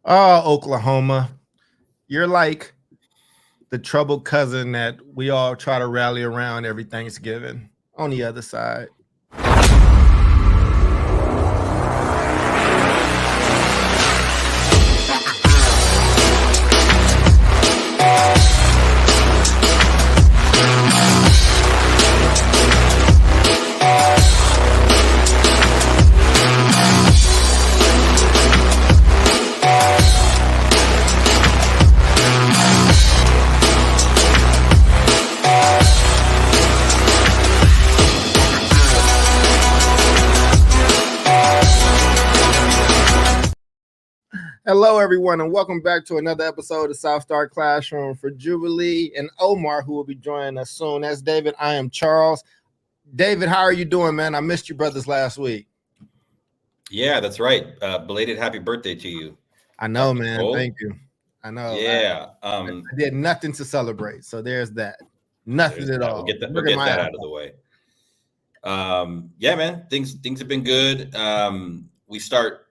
Oh, Oklahoma. You're like the troubled cousin that we all try to rally around every Thanksgiving on the other side. Hello, everyone, and welcome back to another episode of South Star Classroom for Jubilee and Omar, who will be joining us soon. That's David. I am Charles. David, how are you doing, man? I missed you brothers last week. Yeah, that's right. Belated happy birthday to you. I know, man. Cole. Thank you. I know. Yeah. I did nothing to celebrate, so there's that. Nothing at all. We'll get that out of the way. Yeah, man. Things have been good. We start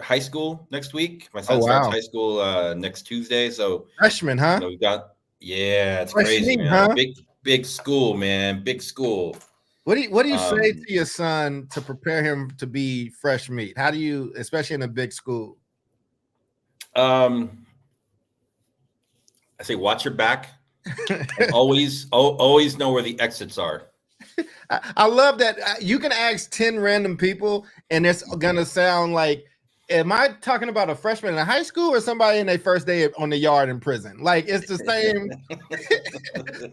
high school next week. My son starts high school next Tuesday. So freshman, huh? We got it's crazy, man. Huh? Big school, man. Big school. What do you say to your son to prepare him to be fresh meat? How do you, especially in a big school? I say watch your back. And always know where the exits are. I love that. You can ask 10 random people and it's gonna sound like, am I talking about a freshman in high school or somebody in their first day on the yard in prison? Like, it's the same.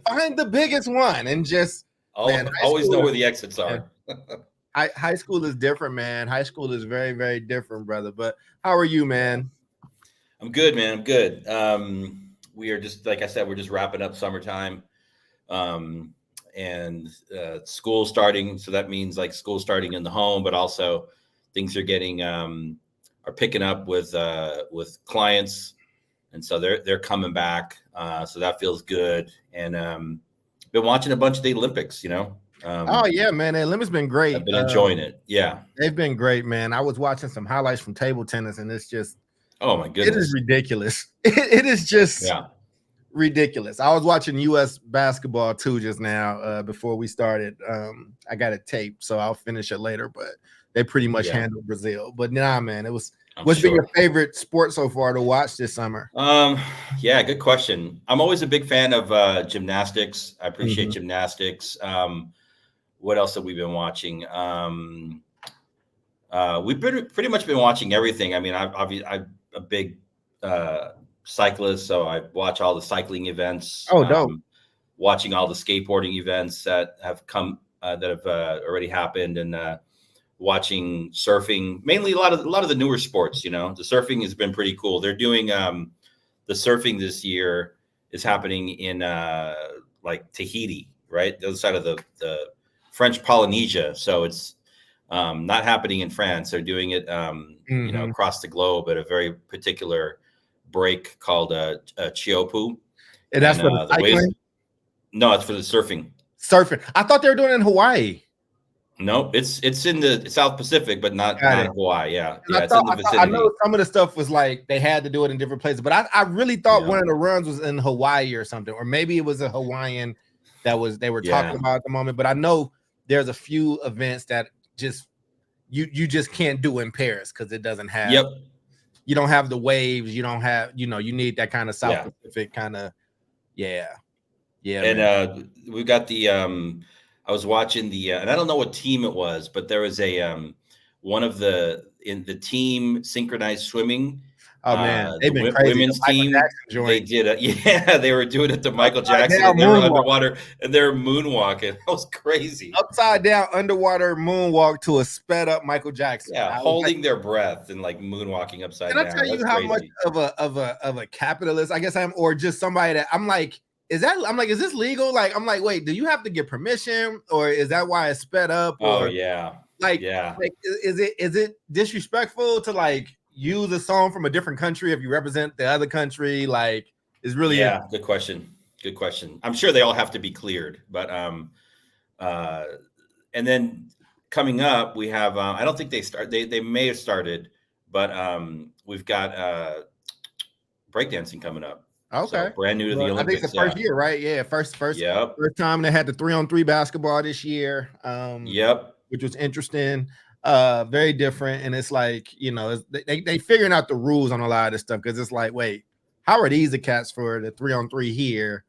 Find the biggest one and just always know where the exits are. High school is different, man. High school is very, very different, brother. But how are you, man? I'm good, man. I'm good. We are just, like I said, we're just wrapping up summertime. And school starting. So that means like school starting in the home, but also things are getting are picking up with clients, and so they're coming back. So that feels good. And been watching a bunch of the Olympics, you know. Oh yeah, man, the Olympics been great. I've been enjoying it. Yeah, they've been great, man. I was watching some highlights from table tennis, and it's just, oh my goodness, it is ridiculous. It is just ridiculous. I was watching U.S. basketball too just now before we started. I got it taped, so I'll finish it later. But they pretty much handled Brazil. But nah, man, it was. What's been your favorite sport so far to watch this summer? Yeah, good question. I'm always a big fan of gymnastics. I appreciate gymnastics. What else have we been watching? We've pretty much been watching everything. I mean, I'm a big cyclist, so I watch all the cycling events. Oh, dope. Watching all the skateboarding events that have come that have already happened, and watching surfing, mainly a lot of the newer sports. You know, the surfing has been pretty cool. They're doing the surfing this year is happening in like Tahiti, right, the other side of the French Polynesia. So it's not happening in France. They're doing it you know, across the globe at a very particular break called Chiopu. And that's for the cycling? No, it's for the surfing. I thought they were doing it in Hawaii. No, it's in the South Pacific, but not in Hawaii. Yeah, it's in the vicinity. I know some of the stuff was like they had to do it in different places, but I really thought one of the runs was in Hawaii or something, or maybe it was a Hawaiian that they were talking about at the moment. But I know there's a few events that just you just can't do in Paris because it doesn't have. Yep. You don't have the waves. You don't have, you need that kind of South Pacific kind of. Yeah. And we got the I was watching the and I don't know what team it was, but there was a one of the team synchronized swimming. Oh man, they've been crazy. Women's team. They did they were doing it to Michael Jackson, and they were underwater and they're moonwalking. That was crazy. Upside down underwater moonwalk to a sped up Michael Jackson. Yeah, holding their breath and like moonwalking upside down. Can I tell you how much of a capitalist I guess I am, or just somebody that I'm like, is this legal? Like, I'm like, wait, do you have to get permission, or is that why it's sped up? Or, like, is it disrespectful to like use a song from a different country if you represent the other country? Like, it's really good question. I'm sure they all have to be cleared, but and then coming up, we have I don't think they may have started, but we've got breakdancing coming up. Okay. So brand new to the Olympics. I think it's the first year, right? Yeah, first time they had the 3-on-3 basketball this year. Which was interesting. Very different. And it's like, you know, they figuring out the rules on a lot of this stuff, because it's like, wait, how are these the cats for the 3-on-3 here?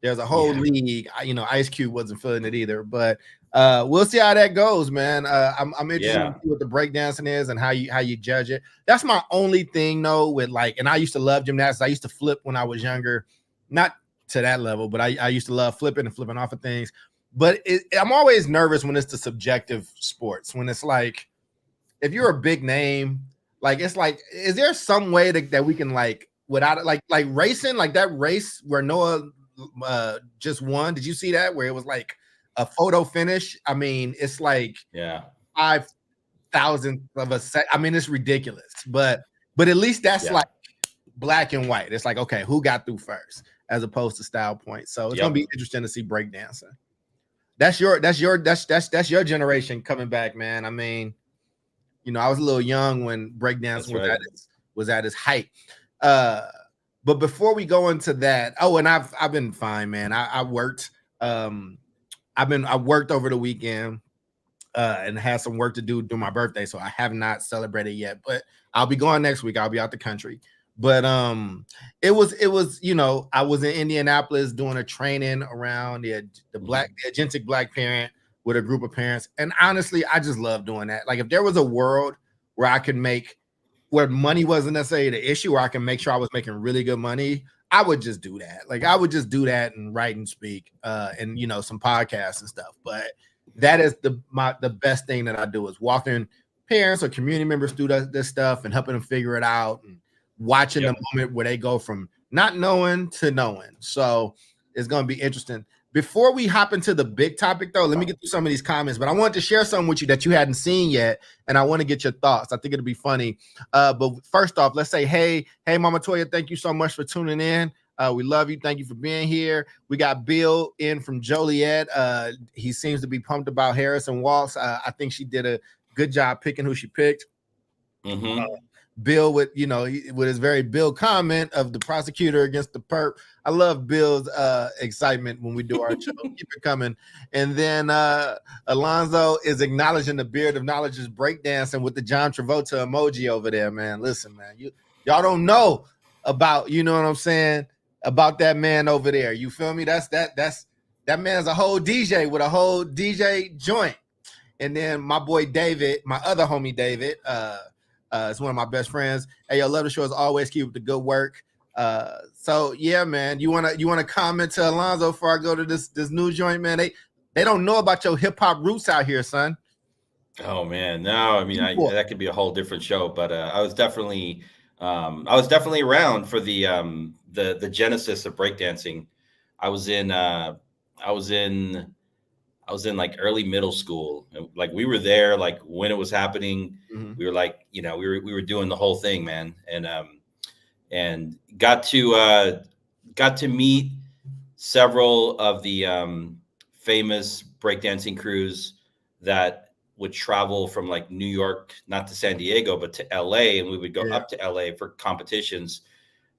There's a whole league. You know, Ice Cube wasn't feeling it either, but we'll see how that goes, man. I'm interested in what the breakdancing is and how you judge it. That's my only thing, though, with like, and I used to love gymnastics. I used to flip when I was younger, not to that level, but I used to love flipping and flipping off of things. But I'm always nervous when it's the subjective sports, when it's like, if you're a big name, like, it's like, is there some way that we can, like, without it, like racing, like that race where Noah just won? Did you see that, where it was like a photo finish? I mean, it's like 5,000 of a set. I mean, it's ridiculous, but at least that's like black and white. It's like, okay, who got through first, as opposed to style points. So it's gonna be interesting to see breakdancing. That's your generation coming back, man. I mean, you know, I was a little young when breakdance was at its height. But before we go into that, and I've been fine, man. I worked. I worked over the weekend and had some work to do during my birthday, so I have not celebrated yet. But I'll be going next week. I'll be out the country. But it was, you know, I was in Indianapolis doing a training around the agentic black parent with a group of parents, and honestly, I just love doing that. Like, if there was a world where I could where money wasn't necessarily the issue, where I can make sure I was making really good money, I would just do that. Like, I would just do that and write and speak, and, you know, some podcasts and stuff. But that is the best thing that I do, is walking parents or community members through this stuff and helping them figure it out, and watching the moment where they go from not knowing to knowing. So it's going to be interesting. Before we hop into the big topic, though, let me get through some of these comments. But I wanted to share something with you that you hadn't seen yet, and I want to get your thoughts. I think it'll be funny. But first off, let's say, hey, Mama Toya, thank you so much for tuning in. We love you. Thank you for being here. We got Bill in from Joliet. He seems to be pumped about Harrison Walks. I think she did a good job picking who she picked. Bill with his very Bill comment of the prosecutor against the perp. I love Bill's excitement when we do our show. Keep it coming. And then Alonzo is acknowledging the Beard of Knowledge's breakdancing with the John Travolta emoji over there, man. Listen, man, y'all don't know about, you know what I'm saying, about that man over there. You feel me? That man's a whole DJ with a whole DJ joint. And then my boy David, my other homie David, it's one of my best friends. Hey, I love the show as always. Keep up the good work. So yeah, man. You wanna comment to Alonzo before I go to this new joint, man? They don't know about your hip hop roots out here, son. Oh man, no. I mean, that could be a whole different show. But I was definitely around for the genesis of breakdancing. I was in like early middle school. Like, we were there, like, when it was happening. We were like, you know, we were doing the whole thing, man. And got to meet several of the famous breakdancing crews that would travel from, like, New York, not to San Diego, but to LA. And we would go up to LA for competitions.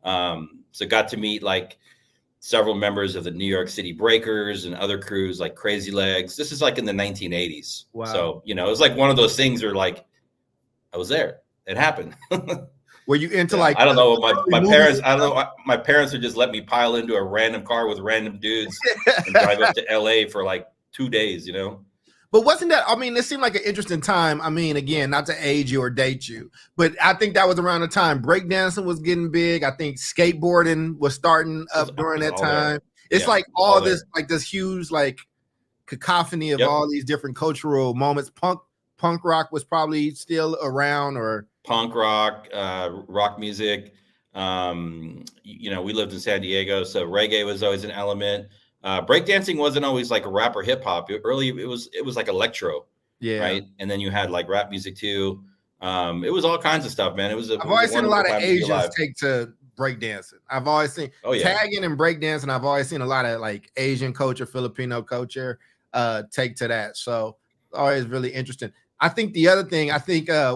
So got to meet, like, several members of the New York City Breakers and other crews like Crazy Legs. This is like in the 1980s. Wow. So, you know, it was like one of those things where, like, I was there. It happened. Were you into like, I don't know, my parents, I don't know, my parents would just let me pile into a random car with random dudes and drive up to LA for like 2 days, you know? But wasn't that, I mean, it seemed like an interesting time. I mean, again, not to age you or date you, but I think that was around the time breakdancing was getting big. I think skateboarding was starting up during that time. It's like all this, like this huge, like, cacophony of all these different cultural moments. Punk rock was probably still around, or punk rock, rock music. You know, we lived in San Diego, so reggae was always an element. Breakdancing wasn't always like a rap or hip hop. Early, it was like electro, right? And then you had like rap music too. It was all kinds of stuff, man. I've always seen a lot of Asians take to breakdancing. I've always seen tagging and breakdancing. I've always seen a lot of like Asian culture, Filipino culture take to that. So always really interesting. I think the other thing,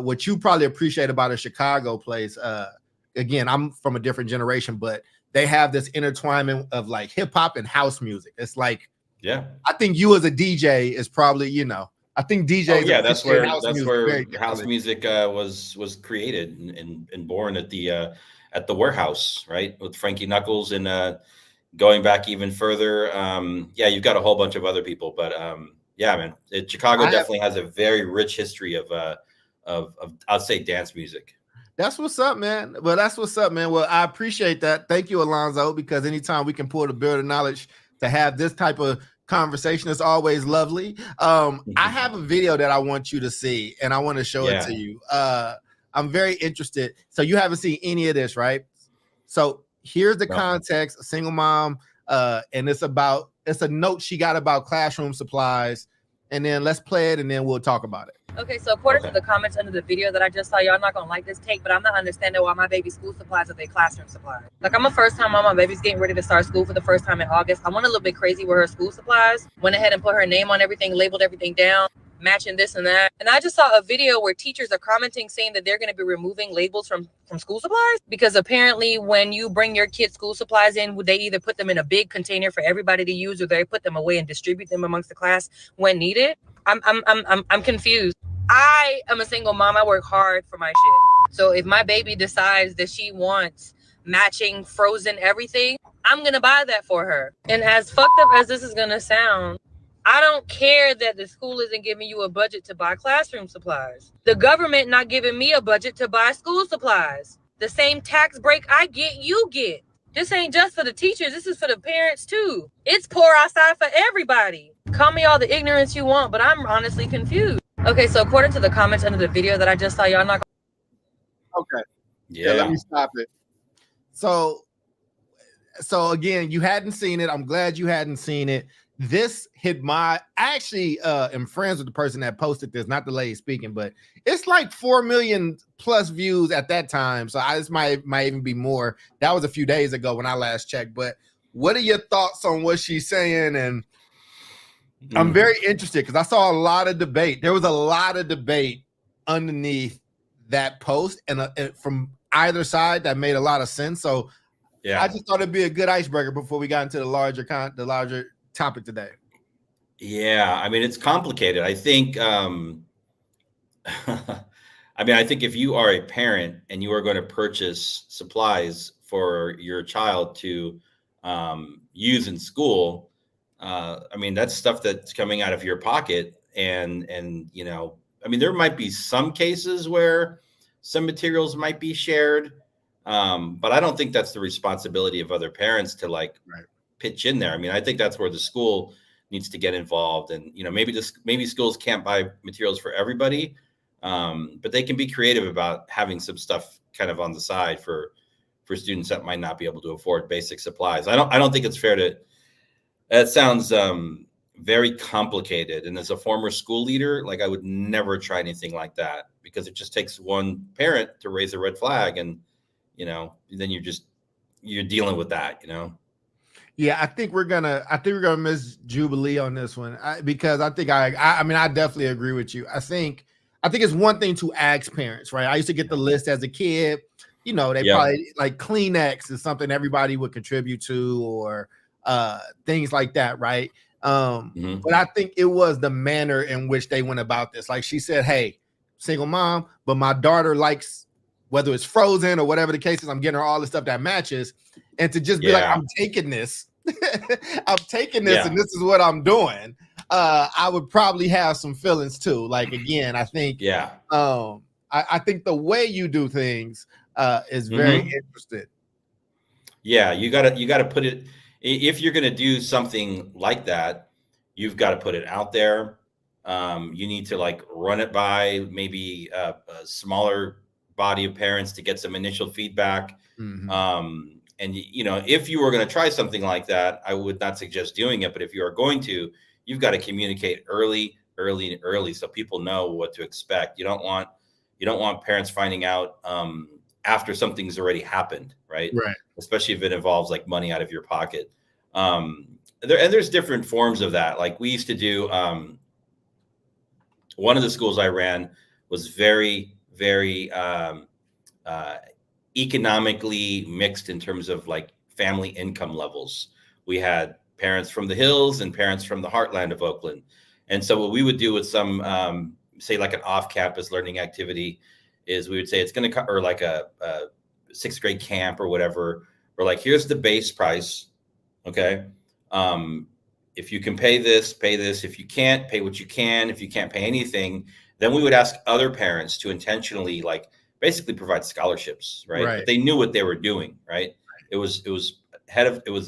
what you probably appreciate about a Chicago place, again, I'm from a different generation, but they have this intertwinement of like hip hop and house music. It's like, yeah, I think you as a DJ is probably, I think DJs. Oh yeah, that's where house music was created and born at the Warehouse, right, with Frankie Knuckles, and going back even further. Yeah, you've got a whole bunch of other people, but yeah, man, Chicago definitely has a very rich history of I'd say dance music. That's what's up, man. Well, that's what's up, man. Well, I appreciate that. Thank you, Alonzo, because anytime we can pull the build of knowledge to have this type of conversation is always lovely. I have a video that I want you to see, and I want to show it to you. I'm very interested. So you haven't seen any of this, right? So here's the context: a single mom, and it's a note she got about classroom supplies. And then let's play it, and then we'll talk about it. Okay, so according to the comments under the video that I just saw, y'all not gonna like this take, but I'm not understanding why my baby's school supplies are their classroom supplies. Like, I'm a first-time mom. My baby's getting ready to start school for the first time in August. I went a little bit crazy with her school supplies. Went ahead and put her name on everything, labeled everything down, matching this and that. And I just saw a video where teachers are commenting saying that they're going to be removing labels from school supplies, because apparently when you bring your kids' school supplies in, they either put them in a big container for everybody to use, or they put them away and distribute them amongst the class when needed. I'm confused. I am a single mom. I work hard for my shit. So if my baby decides that she wants matching Frozen everything, I'm going to buy that for her. And as fucked up as this is going to sound, I don't care that the school isn't giving you a budget to buy classroom supplies. The government not giving me a budget to buy school supplies. The same tax break I get, you get. This ain't just for the teachers. This is for the parents too. It's poor outside for everybody. Call me all the ignorance you want, but I'm honestly confused. Okay, so according to the comments under the video that I just saw, y'all not. Okay. Yeah, let me stop it. So again, you hadn't seen it. I'm glad you hadn't seen it. This hit I actually am friends with the person that posted this, not the lady speaking, but it's like 4 million plus views at that time. So this might even be more. That was a few days ago when I last checked. But what are your thoughts on what she's saying? And I'm very interested because I saw a lot of debate. There was a lot of debate underneath that post, and from either side that made a lot of sense. So yeah, I just thought it'd be a good icebreaker before we got into the larger topic today. Yeah, I mean, it's complicated. I think I think if you are a parent and you are going to purchase supplies for your child to use in school, I mean, that's stuff that's coming out of your pocket. And there might be some cases where some materials might be shared, but I don't think that's the responsibility of other parents to pitch in there. I mean, I think that's where the school needs to get involved, and maybe schools can't buy materials for everybody, but they can be creative about having some stuff kind of on the side for students that might not be able to afford basic supplies. I don't think it's fair to. That sounds very complicated, and as a former school leader, I would never try anything like that, because it just takes one parent to raise a red flag, and then you're dealing with that. Yeah, I think we're gonna miss Jubilee on this one, because I think I definitely agree with you. I think it's one thing to ask parents, right? I used to get the list as a kid. They probably like Kleenex is something everybody would contribute to, or things like that, right? But I think it was the manner in which they went about this. Like she said, "Hey, single mom, but my daughter likes whether it's Frozen or whatever the case is. I'm getting her all the stuff that matches," and to just be like, "I'm taking this." And this is what I'm doing. I would probably have some feelings too. Like, again, I think, I think the way you do things is very interesting. Yeah, you gotta put it. If you're gonna do something like that, you've got to put it out there. You need to run it by maybe a smaller body of parents to get some initial feedback. And, if you were going to try something like that, I would not suggest doing it. But if you are going to, you've got to communicate early, so people know what to expect. You don't want parents finding out after something's already happened, right? Right. Especially if it involves money out of your pocket. There's different forms of that. Like we used to do. One of the schools I ran was very, very economically mixed in terms of like family income levels. We had parents from the hills and parents from the heartland of Oakland. And so what we would do with some, say like an off-campus learning activity is we would say it's going to, or like a sixth grade camp or whatever. We're like, here's the base price. Okay. If you can pay this, pay this. If you can't, pay what you can. If you can't pay anything, then we would ask other parents to intentionally like basically provide scholarships, right? But they knew what they were doing, right? It was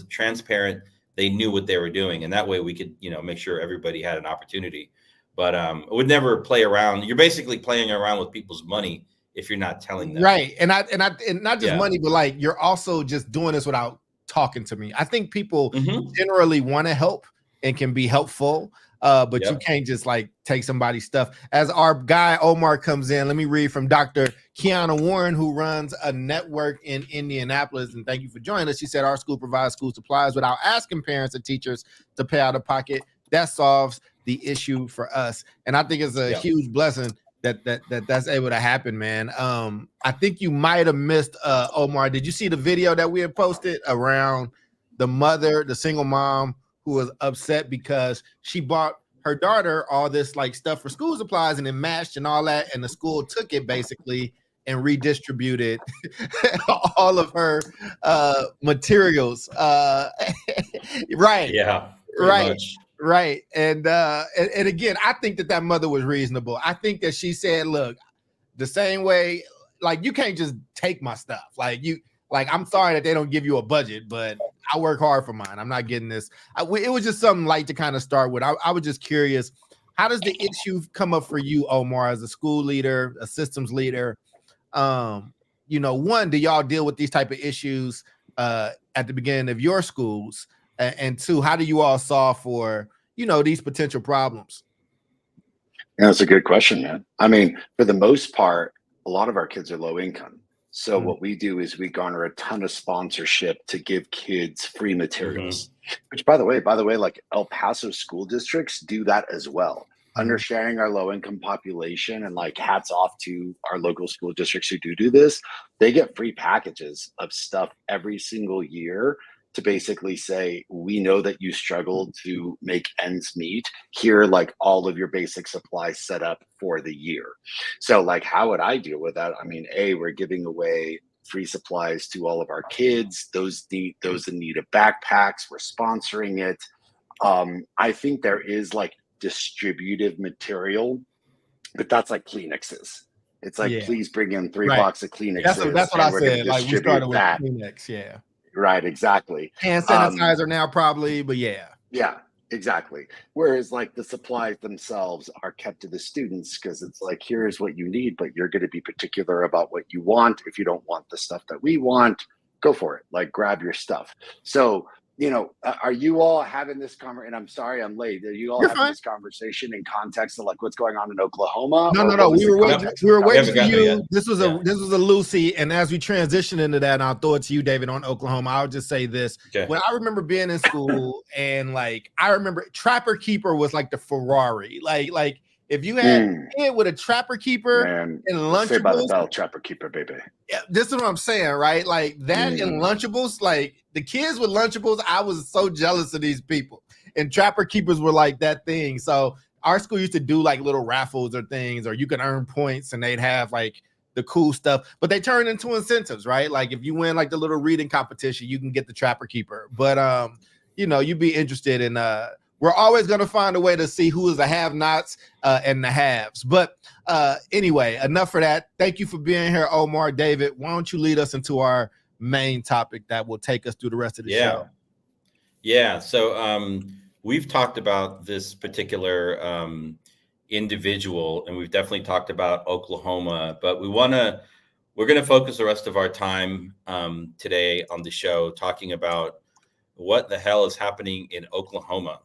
transparent. They knew what they were doing. And that way we could, make sure everybody had an opportunity. But it would never play around. You're basically playing around with people's money if you're not telling them. Right. And not just money, but like you're also just doing this without talking to me. I think people generally want to help and can be helpful. But you can't just like take somebody's stuff. As our guy Omar comes in, let me read from Dr. Kiana Warren, who runs a network in Indianapolis. And thank you for joining us. She said our school provides school supplies without asking parents or teachers to pay out of pocket. That solves the issue for us. And I think it's a huge blessing that's able to happen, man. I think you might have missed Omar. Did you see the video that we had posted around the single mom who was upset because she bought her daughter all this like stuff for school supplies and then matched and all that, and the school took it basically and redistributed all of her materials. Right. Yeah. Right. Much. Right. And again, I think that mother was reasonable. I think that she said, look, the same way, like you can't just take my stuff. Like I'm sorry that they don't give you a budget, but I work hard for mine. I'm not getting this. It was just something light to kind of start with. I was just curious, how does the issue come up for you, Omar, as a school leader, a systems leader? One, do y'all deal with these type of issues at the beginning of your schools? And two, how do you all solve for, these potential problems? Yeah, that's a good question, man. I mean, for the most part, a lot of our kids are low income. So what we do is we garner a ton of sponsorship to give kids free materials, which by the way, like El Paso school districts do that as well. Understanding our low income population, and like hats off to our local school districts who do this. They get free packages of stuff every single year to basically say, we know that you struggle to make ends meet. Here, like all of your basic supplies set up for the year. So like, how would I deal with that? I mean, we're giving away free supplies to all of our kids. Those in need of backpacks, we're sponsoring it. I think there is like distributive material, but that's like Kleenexes. It's like, please bring in 3 boxes of Kleenexes. That's what I said. Like we started with Kleenex, Right, exactly. Hand sanitizer now probably, but yeah, exactly. Whereas like the supplies themselves are kept to the students because it's like, here's what you need, but you're going to be particular about what you want. If you don't want the stuff that we want, go for it. Like grab your stuff. So, are you all having this conversation? And I'm sorry I'm late. Are you all having this conversation in context of like what's going on in Oklahoma? No. We were waiting for you. This was a Lucy. And as we transition into that, and I'll throw it to you, David, on Oklahoma, I'll just say this. Okay. When I remember being in school and like, I remember Trapper Keeper was like the Ferrari. Like if you had a kid with a Trapper Keeper and Lunchables. Say by the bell, Trapper Keeper, baby. Yeah, this is what I'm saying, right? Like that and Lunchables, like the kids with Lunchables, I was so jealous of these people. And Trapper Keepers were like that thing. So our school used to do like little raffles or things, or you could earn points and they'd have like the cool stuff, but they turn into incentives, right? Like if you win like the little reading competition, you can get the Trapper Keeper. But you'd be interested in we're always going to find a way to see who is the have-nots and the haves. But anyway, enough for that. Thank you for being here, Omar. David, why don't you lead us into our main topic that will take us through the rest of the show? Yeah. So we've talked about this particular individual, and we've definitely talked about Oklahoma, but we're going to focus the rest of our time today on the show talking about what the hell is happening in Oklahoma.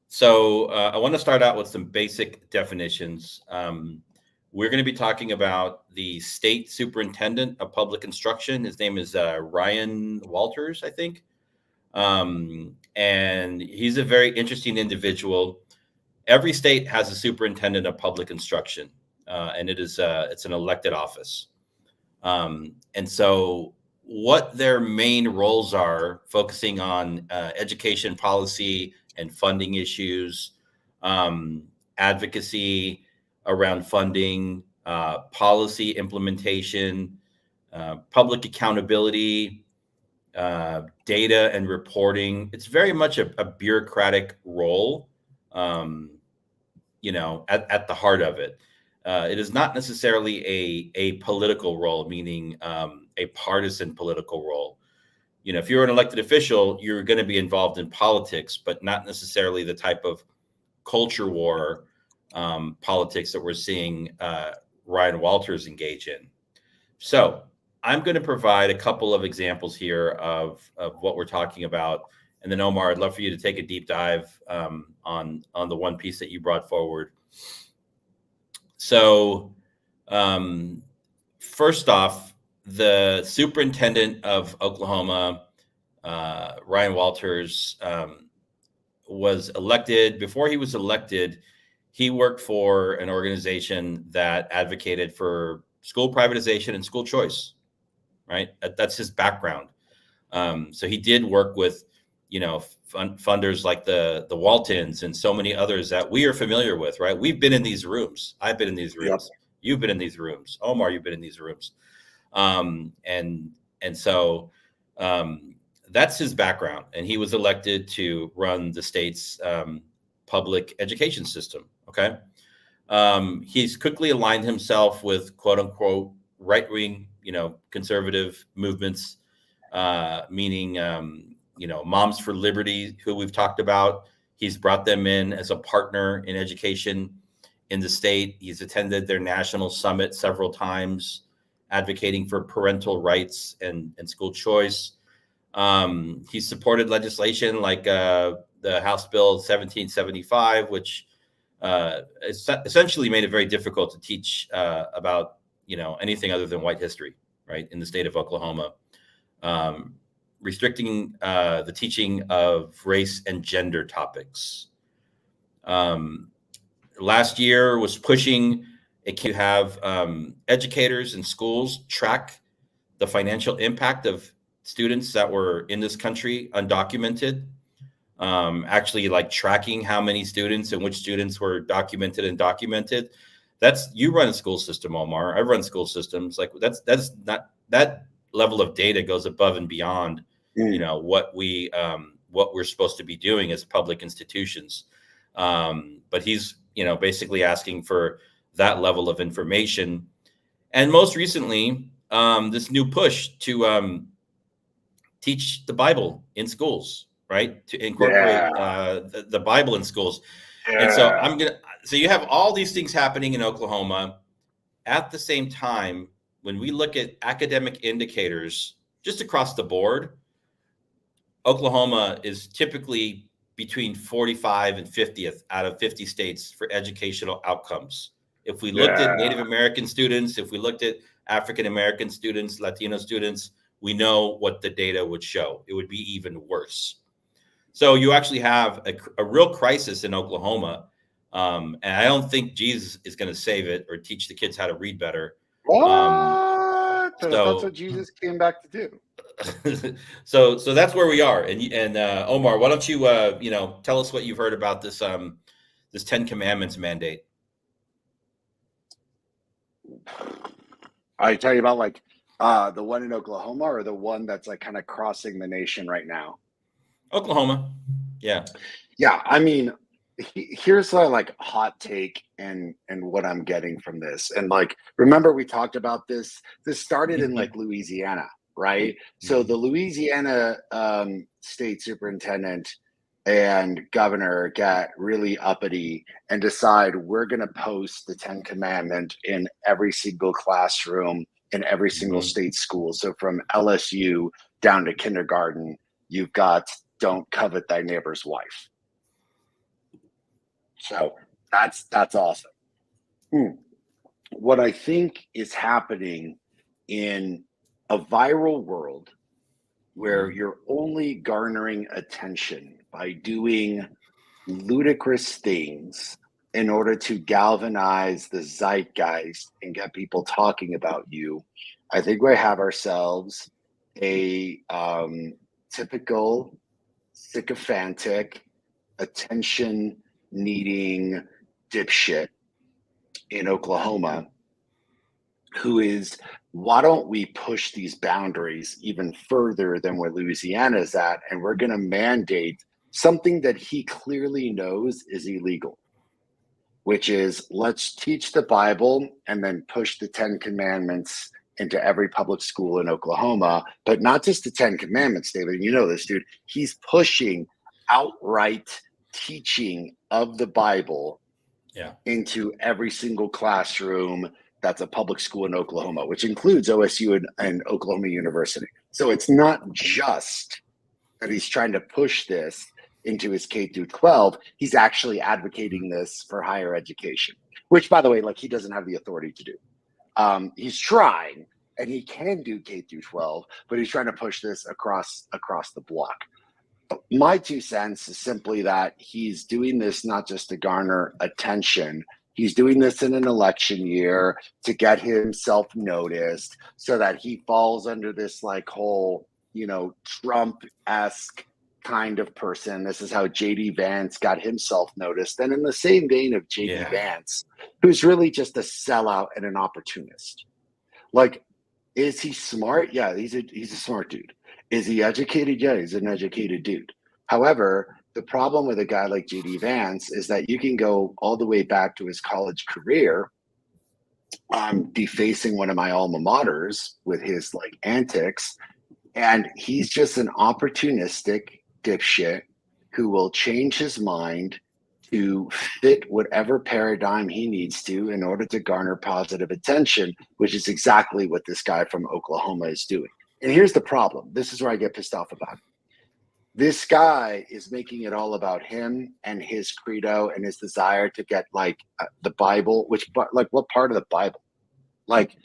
So I want to start out with some basic definitions. We're going to be talking about the state superintendent of public instruction. His name is Ryan Walters, I think. And he's a very interesting individual. Every state has a superintendent of public instruction, and it's an elected office. And so what their main roles are, focusing on education policy and funding issues, advocacy around funding, policy implementation, public accountability, data and reporting. It's very much a bureaucratic role, at the heart of it. It is not necessarily a political role, meaning a partisan political role. If you're an elected official, you're going to be involved in politics, but not necessarily the type of culture war politics that we're seeing Ryan Walters engage in. So I'm going to provide a couple of examples here of what we're talking about. And then Omar, I'd love for you to take a deep dive on the one piece that you brought forward. So first off, the superintendent of Oklahoma, Ryan Walters, was elected. Before he was elected, he worked for an organization that advocated for school privatization and school choice, right? That's his background. So he did work with, funders like the Waltons and so many others that we are familiar with, right? We've been in these rooms. I've been in these rooms. Yep. You've been in these rooms. Omar, you've been in these rooms. And so that's his background. And he was elected to run the state's public education system. Okay. He's quickly aligned himself with quote unquote right-wing, conservative movements, meaning, Moms for Liberty, who we've talked about. He's brought them in as a partner in education in the state. He's attended their national summit several times, advocating for parental rights and school choice. He's supported legislation like the House Bill 1775, which essentially made it very difficult to teach about anything other than white history, right, in the state of Oklahoma, restricting the teaching of race and gender topics. Last year was pushing it to have educators in schools track the financial impact of students that were in this country undocumented. Actually, like tracking how many students and which students were documented and documented. That's, you run a school system, Omar. I run school systems. Like that's not, that level of data goes above and beyond, what we're supposed to be doing as public institutions. But he's, basically asking for that level of information. And most recently, this new push to teach the Bible in schools, right? To incorporate the Bible in schools. Yeah. And so so you have all these things happening in Oklahoma. At the same time, when we look at academic indicators just across the board, Oklahoma is typically between 45 and 50th out of 50 states for educational outcomes. If we looked at Native American students, if we looked at African American students, Latino students, we know what the data would show. It would be even worse. So you actually have a real crisis in Oklahoma. And I don't think Jesus is going to save it or teach the kids how to read better. What? That's what Jesus came back to do. So that's where we are. And Omar, why don't you tell us what you've heard about this this 10 Commandments mandate? I tell you about like the one in Oklahoma, or the one that's like kind of crossing the nation right now? Oklahoma. Yeah. I mean, here's a like hot take and what I'm getting from this. And like, remember we talked about this started in like Louisiana, right? Mm-hmm. So the Louisiana state superintendent and governor got really uppity and decide we're going to post the 10 Commandments in every single classroom in every single state school. So from LSU down to kindergarten, you've got don't covet thy neighbor's wife. So that's awesome. What I think is happening in a viral world where you're only garnering attention by doing ludicrous things in order to galvanize the zeitgeist and get people talking about you, I think we have ourselves a typical sycophantic, attention-needing dipshit in Oklahoma who is, why don't we push these boundaries even further than where Louisiana is at, and we're going to mandate something that he clearly knows is illegal, which is let's teach the Bible and then push the 10 Commandments into every public school in Oklahoma, but not just the 10 Commandments, David. You know this, dude. He's pushing outright teaching of the Bible into every single classroom that's a public school in Oklahoma, which includes OSU and Oklahoma University. So it's not just that he's trying to push this into his K through 12. He's actually advocating this for higher education, which, by the way, like, he doesn't have the authority to do. He's trying, and he can do K through 12, but he's trying to push this across the block. My 2 cents is simply that he's doing this not just to garner attention. He's doing this in an election year to get himself noticed so that he falls under this like whole, you know, Trump-esque kind of person. This is how JD Vance got himself noticed. And in the same vein of JD Vance, who's really just a sellout and an opportunist. Like, is he smart? Yeah, he's a smart dude. Is he educated? Yeah, he's an educated dude. However, the problem with a guy like JD Vance is that you can go all the way back to his college career, defacing one of my alma maters with his like antics, and he's just an opportunistic dipshit who will change his mind to fit whatever paradigm he needs to in order to garner positive attention, which is exactly what this guy from Oklahoma is doing. And here's the problem. This is where I get pissed off about it. This guy is making it all about him and his credo and his desire to get like the Bible, like what part of the Bible? Like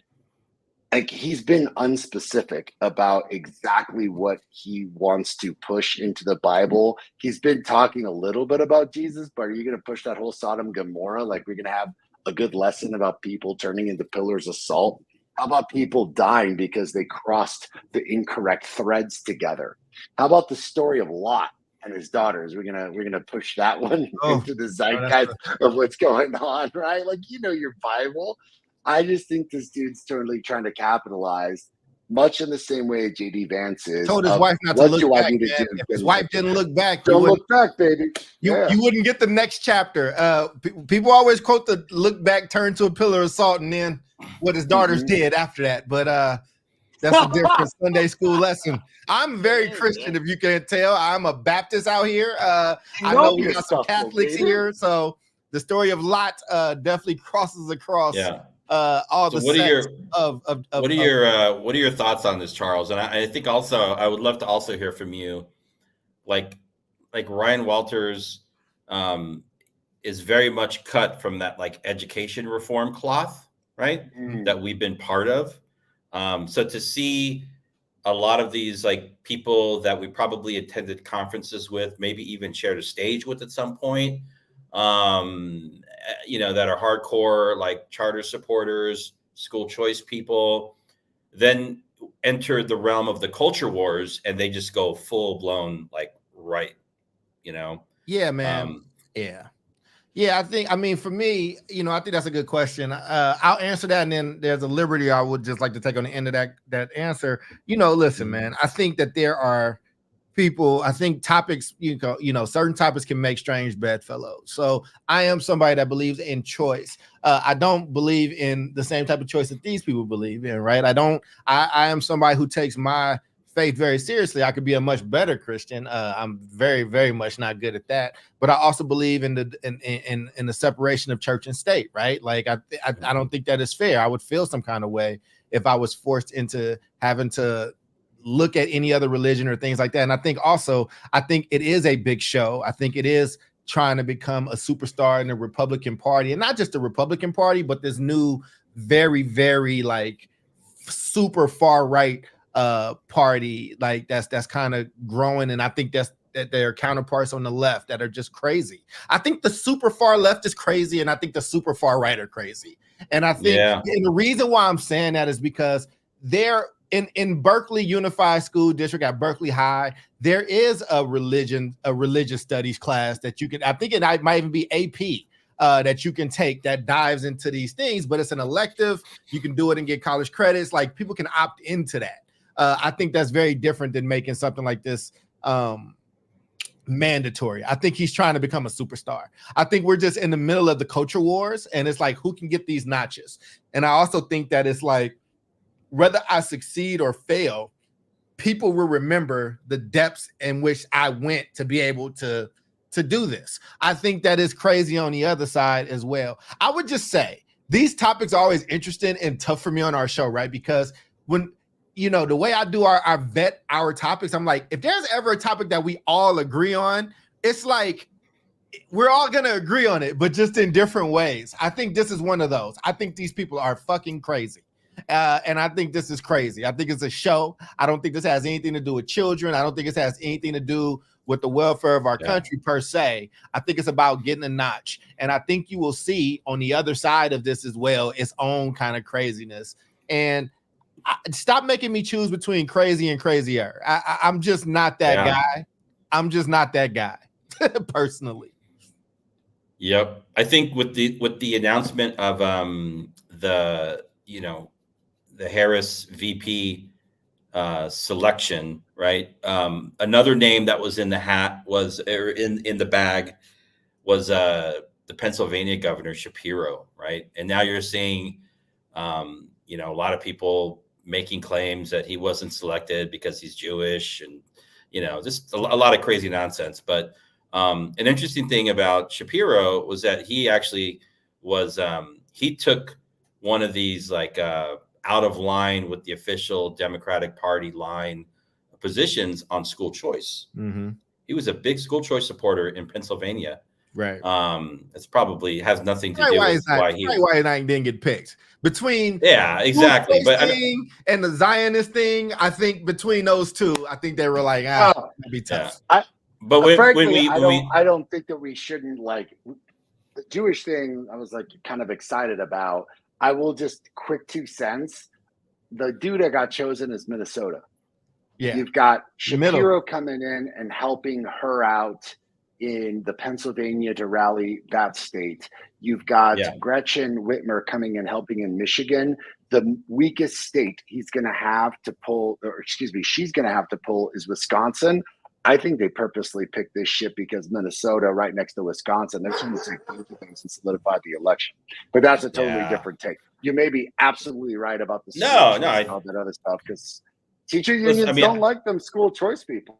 he's been unspecific about exactly what he wants to push into the Bible. He's been talking a little bit about Jesus, but are you going to push that whole Sodom and Gomorrah? Like, we're going to have a good lesson about people turning into pillars of salt? How about people dying because they crossed the incorrect threads together? How about the story of Lot and his daughters? We're gonna push that one into the zeitgeist of what's going on, right? Like, you know your Bible. I just think this dude's totally trying to capitalize, much in the same way JD Vance is. Told his wife not to look back. If his wife didn't look back, don't look back, baby. You wouldn't get the next chapter. People always quote the "look back, turn to a pillar of salt," and then what his daughters did after that. But that's a different Sunday school lesson. I'm very Christian, if you can't tell. I'm a Baptist out here. I know we got some Catholics here, so the story of Lot definitely crosses across. All the what are your thoughts on this, Charles? And I think also I would love to also hear from you, like Ryan Walters is very much cut from that like education reform cloth, right? That we've been part of. So to see a lot of these like people that we probably attended conferences with, maybe even shared a stage with at some point, you know, that are hardcore like charter supporters, school choice people, then enter the realm of the culture wars and they just go full blown like right, you know? Yeah, man. Yeah, I mean, for me, you know, I think that's a good question. I'll answer that, and then there's a liberty I would just like to take on the end of that answer. You know, listen, man, I think that there are people, I think topics, you know, certain topics can make strange bedfellows. So I am somebody that believes in choice. I don't believe in the same type of choice that these people believe in, right? I am somebody who takes my faith very seriously. I could be a much better Christian. I'm very, very much not good at that. But I also believe in the separation of church and state, right? Like I don't think that is fair. I would feel some kind of way if I was forced into having to look at any other religion or things like that. And I think it is a big show. I think it is trying to become a superstar in the Republican Party, and not just the Republican Party, but this new, very, very like super far right party like that's kind of growing. And I think that there are counterparts on the left that are just crazy. I think the super far left is crazy, and I think the super far right are crazy. And I think and the reason why I'm saying that is because there in Berkeley Unified School District at Berkeley High, there is a religious studies class that you can, I think it might even be AP, that you can take that dives into these things, but it's an elective. You can do it and get college credits. Like, people can opt into that. I think that's very different than making something like this mandatory. I think he's trying to become a superstar. I think we're just in the middle of the culture wars, and it's like, who can get these notches? And I also think that it's like, whether I succeed or fail, people will remember the depths in which I went to be able to do this. I think that is crazy on the other side as well. I would just say these topics are always interesting and tough for me on our show, right? Because when, you know, the way I do our vet our topics, I'm like, if there's ever a topic that we all agree on, it's like, we're all going to agree on it, but just in different ways. I think this is one of those. I think these people are fucking crazy. And I think this is crazy. I think it's a show. I don't think this has anything to do with children. I don't think this has anything to do with the welfare of our country per se. I think it's about getting a notch. And I think you will see on the other side of this as well, its own kind of craziness. And stop making me choose between crazy and crazier. I'm just not that guy. I'm just not that guy personally. Yep. I think with the announcement of the Harris VP selection, right? Another name that was in the hat was in the bag was the Pennsylvania governor Shapiro, right? And now you're seeing a lot of people making claims that he wasn't selected because he's Jewish, and just a lot of crazy nonsense. But an interesting thing about Shapiro was that he actually was he took one of these like out of line with the official Democratic Party line positions on school choice. Mm-hmm. He was a big school choice supporter in Pennsylvania. Right. It's probably has nothing to do with why he didn't get picked. Between exactly, but and the Zionist thing, I think between those two, I think they were like, it'd be tough. Yeah. But frankly, I don't think that we shouldn't, like, the Jewish thing. I was like kind of excited about. I will just quick 2 cents. The dude that got chosen is Minnesota. Yeah. You've got Shapiro coming in and helping her out in the Pennsylvania to rally that state. You've got Gretchen Whitmer coming and helping in Michigan. The weakest state she's going to have to pull is Wisconsin. I think they purposely picked this shit because Minnesota, right next to Wisconsin, they're trying to take both of things and solidify the election. But that's a totally different take. You may be absolutely right about the all that other stuff, because teacher unions don't like them school choice people.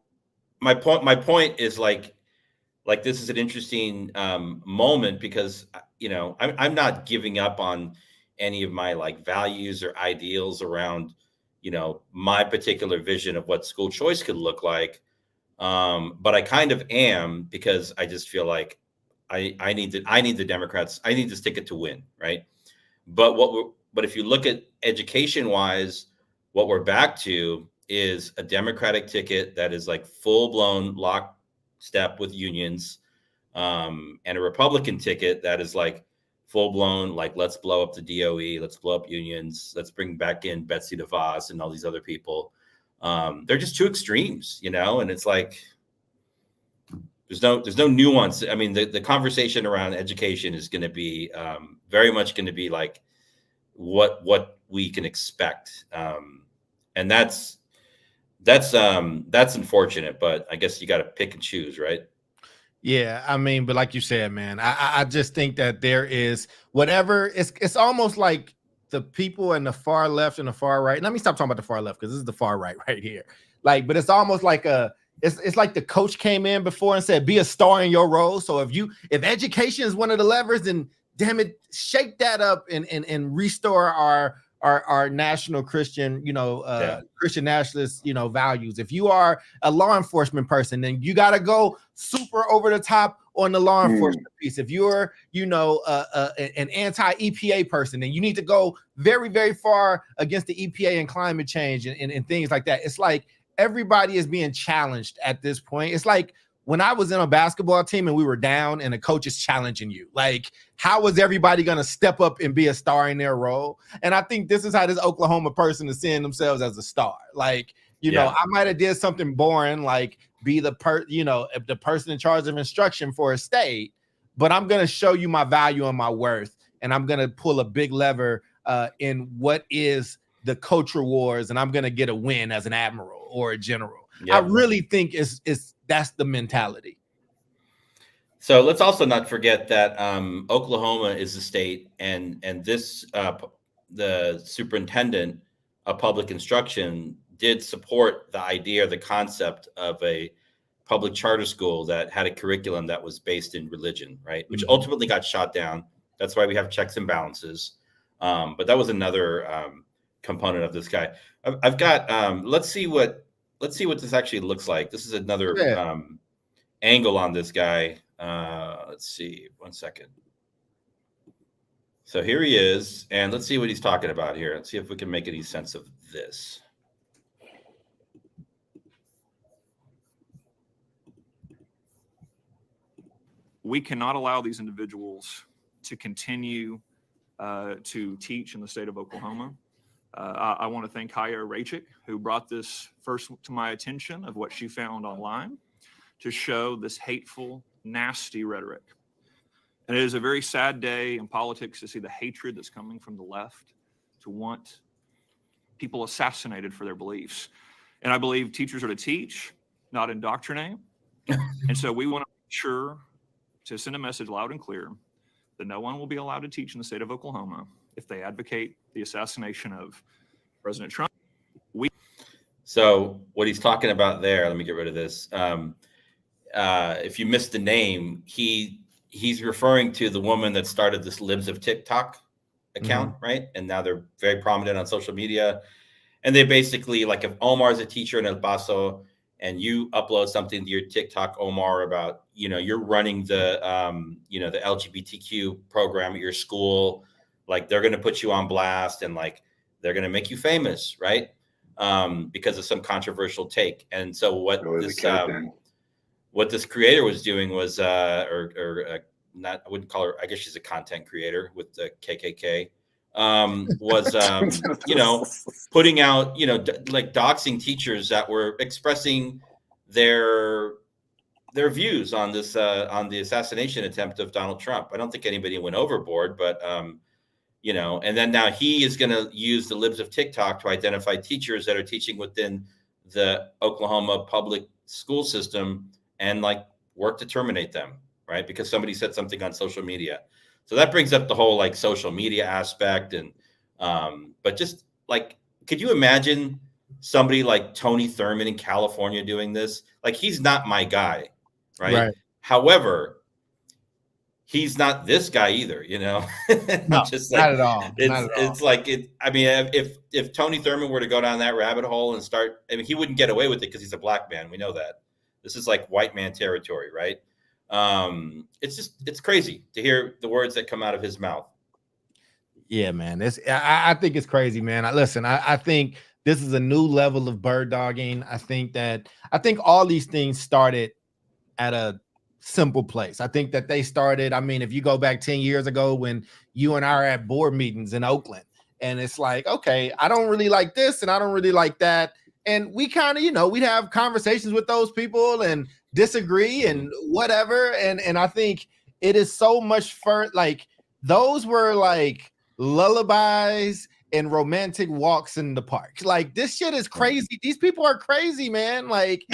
My point is like this is an interesting moment because I'm not giving up on any of my like values or ideals around my particular vision of what school choice could look like. But I kind of am, because I just feel like I need the Democrats. I need this ticket to win, right? But if you look at education wise, what we're back to is a Democratic ticket that is like full blown lockstep with unions, and a Republican ticket that is like full blown, like, let's blow up the DOE, let's blow up unions, let's bring back in Betsy DeVos and all these other people. They're just two extremes, and it's like there's no nuance. I mean, the conversation around education is going to be very much going to be like what we can expect, and that's unfortunate. But I guess you got to pick and choose, right? Yeah, I mean, but like you said, man, I just think that there is whatever. It's almost like the people in the far left and the far right. Let me stop talking about the far left, because this is the far right right here. Like, but it's almost like it's like the coach came in before and said, be a star in your role. So if education is one of the levers, then damn it, shake that up and restore our national Christian, Christian nationalist, values. If you are a law enforcement person, then you got to go super over the top on the law enforcement piece. If you're, an anti-EPA person, then you need to go very, very far against the EPA and climate change and things like that. It's like everybody is being challenged at this point. It's like when I was in a basketball team and we were down and the coach is challenging you, like, how was everybody going to step up and be a star in their role? And I think this is how this Oklahoma person is seeing themselves as a star. Like, you know, I might have did something boring, like be the the person in charge of instruction for a state, but I'm going to show you my value and my worth. And I'm going to pull a big lever in what is the culture wars. And I'm going to get a win as an admiral or a general. I really think that's the mentality. So let's also not forget that Oklahoma is the state, and this the superintendent of public instruction did support the idea, the concept of a public charter school that had a curriculum that was based in religion, right? Which ultimately got shot down. That's why we have checks and balances. But that was another component of this guy. I've got let's see what this actually looks like. This is another angle on this guy. Let's see, 1 second. So here he is, and let's see what he's talking about here. Let's see if we can make any sense of this. We cannot allow these individuals to continue to teach in the state of Oklahoma. I want to thank Kaya Rachik, who brought this first to my attention of what she found online to show this hateful, nasty rhetoric. And it is a very sad day in politics to see the hatred that's coming from the left to want people assassinated for their beliefs. And I believe teachers are to teach, not indoctrinate. And so we want to make sure to send a message loud and clear that no one will be allowed to teach in the state of Oklahoma if they advocate the assassination of President Trump. So what he's talking about there, let me get rid of this. If you missed the name, he's referring to the woman that started this Libs of TikTok account, right? And now they're very prominent on social media. And they basically, like, if Omar is a teacher in El Paso and you upload something to your TikTok, Omar, about, you're running the, the LGBTQ program at your school, like, they're going to put you on blast and, like, they're going to make you famous, right? Because of some controversial take. And so what this creator was doing was, not, I wouldn't call her, I guess she's a content creator with the KKK, was, putting out, like, doxing teachers that were expressing their views on this, on the assassination attempt of Donald Trump. I don't think anybody went overboard, but, and then now he is going to use the Libs of TikTok to identify teachers that are teaching within the Oklahoma public school system and, like, work to terminate them, right? Because somebody said something on social media. So that brings up the whole, like, social media aspect. And, but just, like, could you imagine somebody like Tony Thurman in California doing this? Like, he's not my guy, right? However, he's not this guy either, No, just, like, not at all. It's like, I mean, if Tony Thurman were to go down that rabbit hole and start, I mean, he wouldn't get away with it because he's a black man. We know that. This is like white man territory, right? It's crazy to hear the words that come out of his mouth. Yeah, man. I think it's crazy, man. I think this is a new level of bird dogging. I think all these things started at a simple place. I think that they started, I mean, if you go back 10 years ago when you and I are at board meetings in Oakland, and it's like, okay, I don't really like this and I don't really like that. And we kind of, we'd have conversations with those people and disagree and whatever. And I think it is so much like, those were like lullabies and romantic walks in the park. Like, this shit is crazy. These people are crazy, man. Like,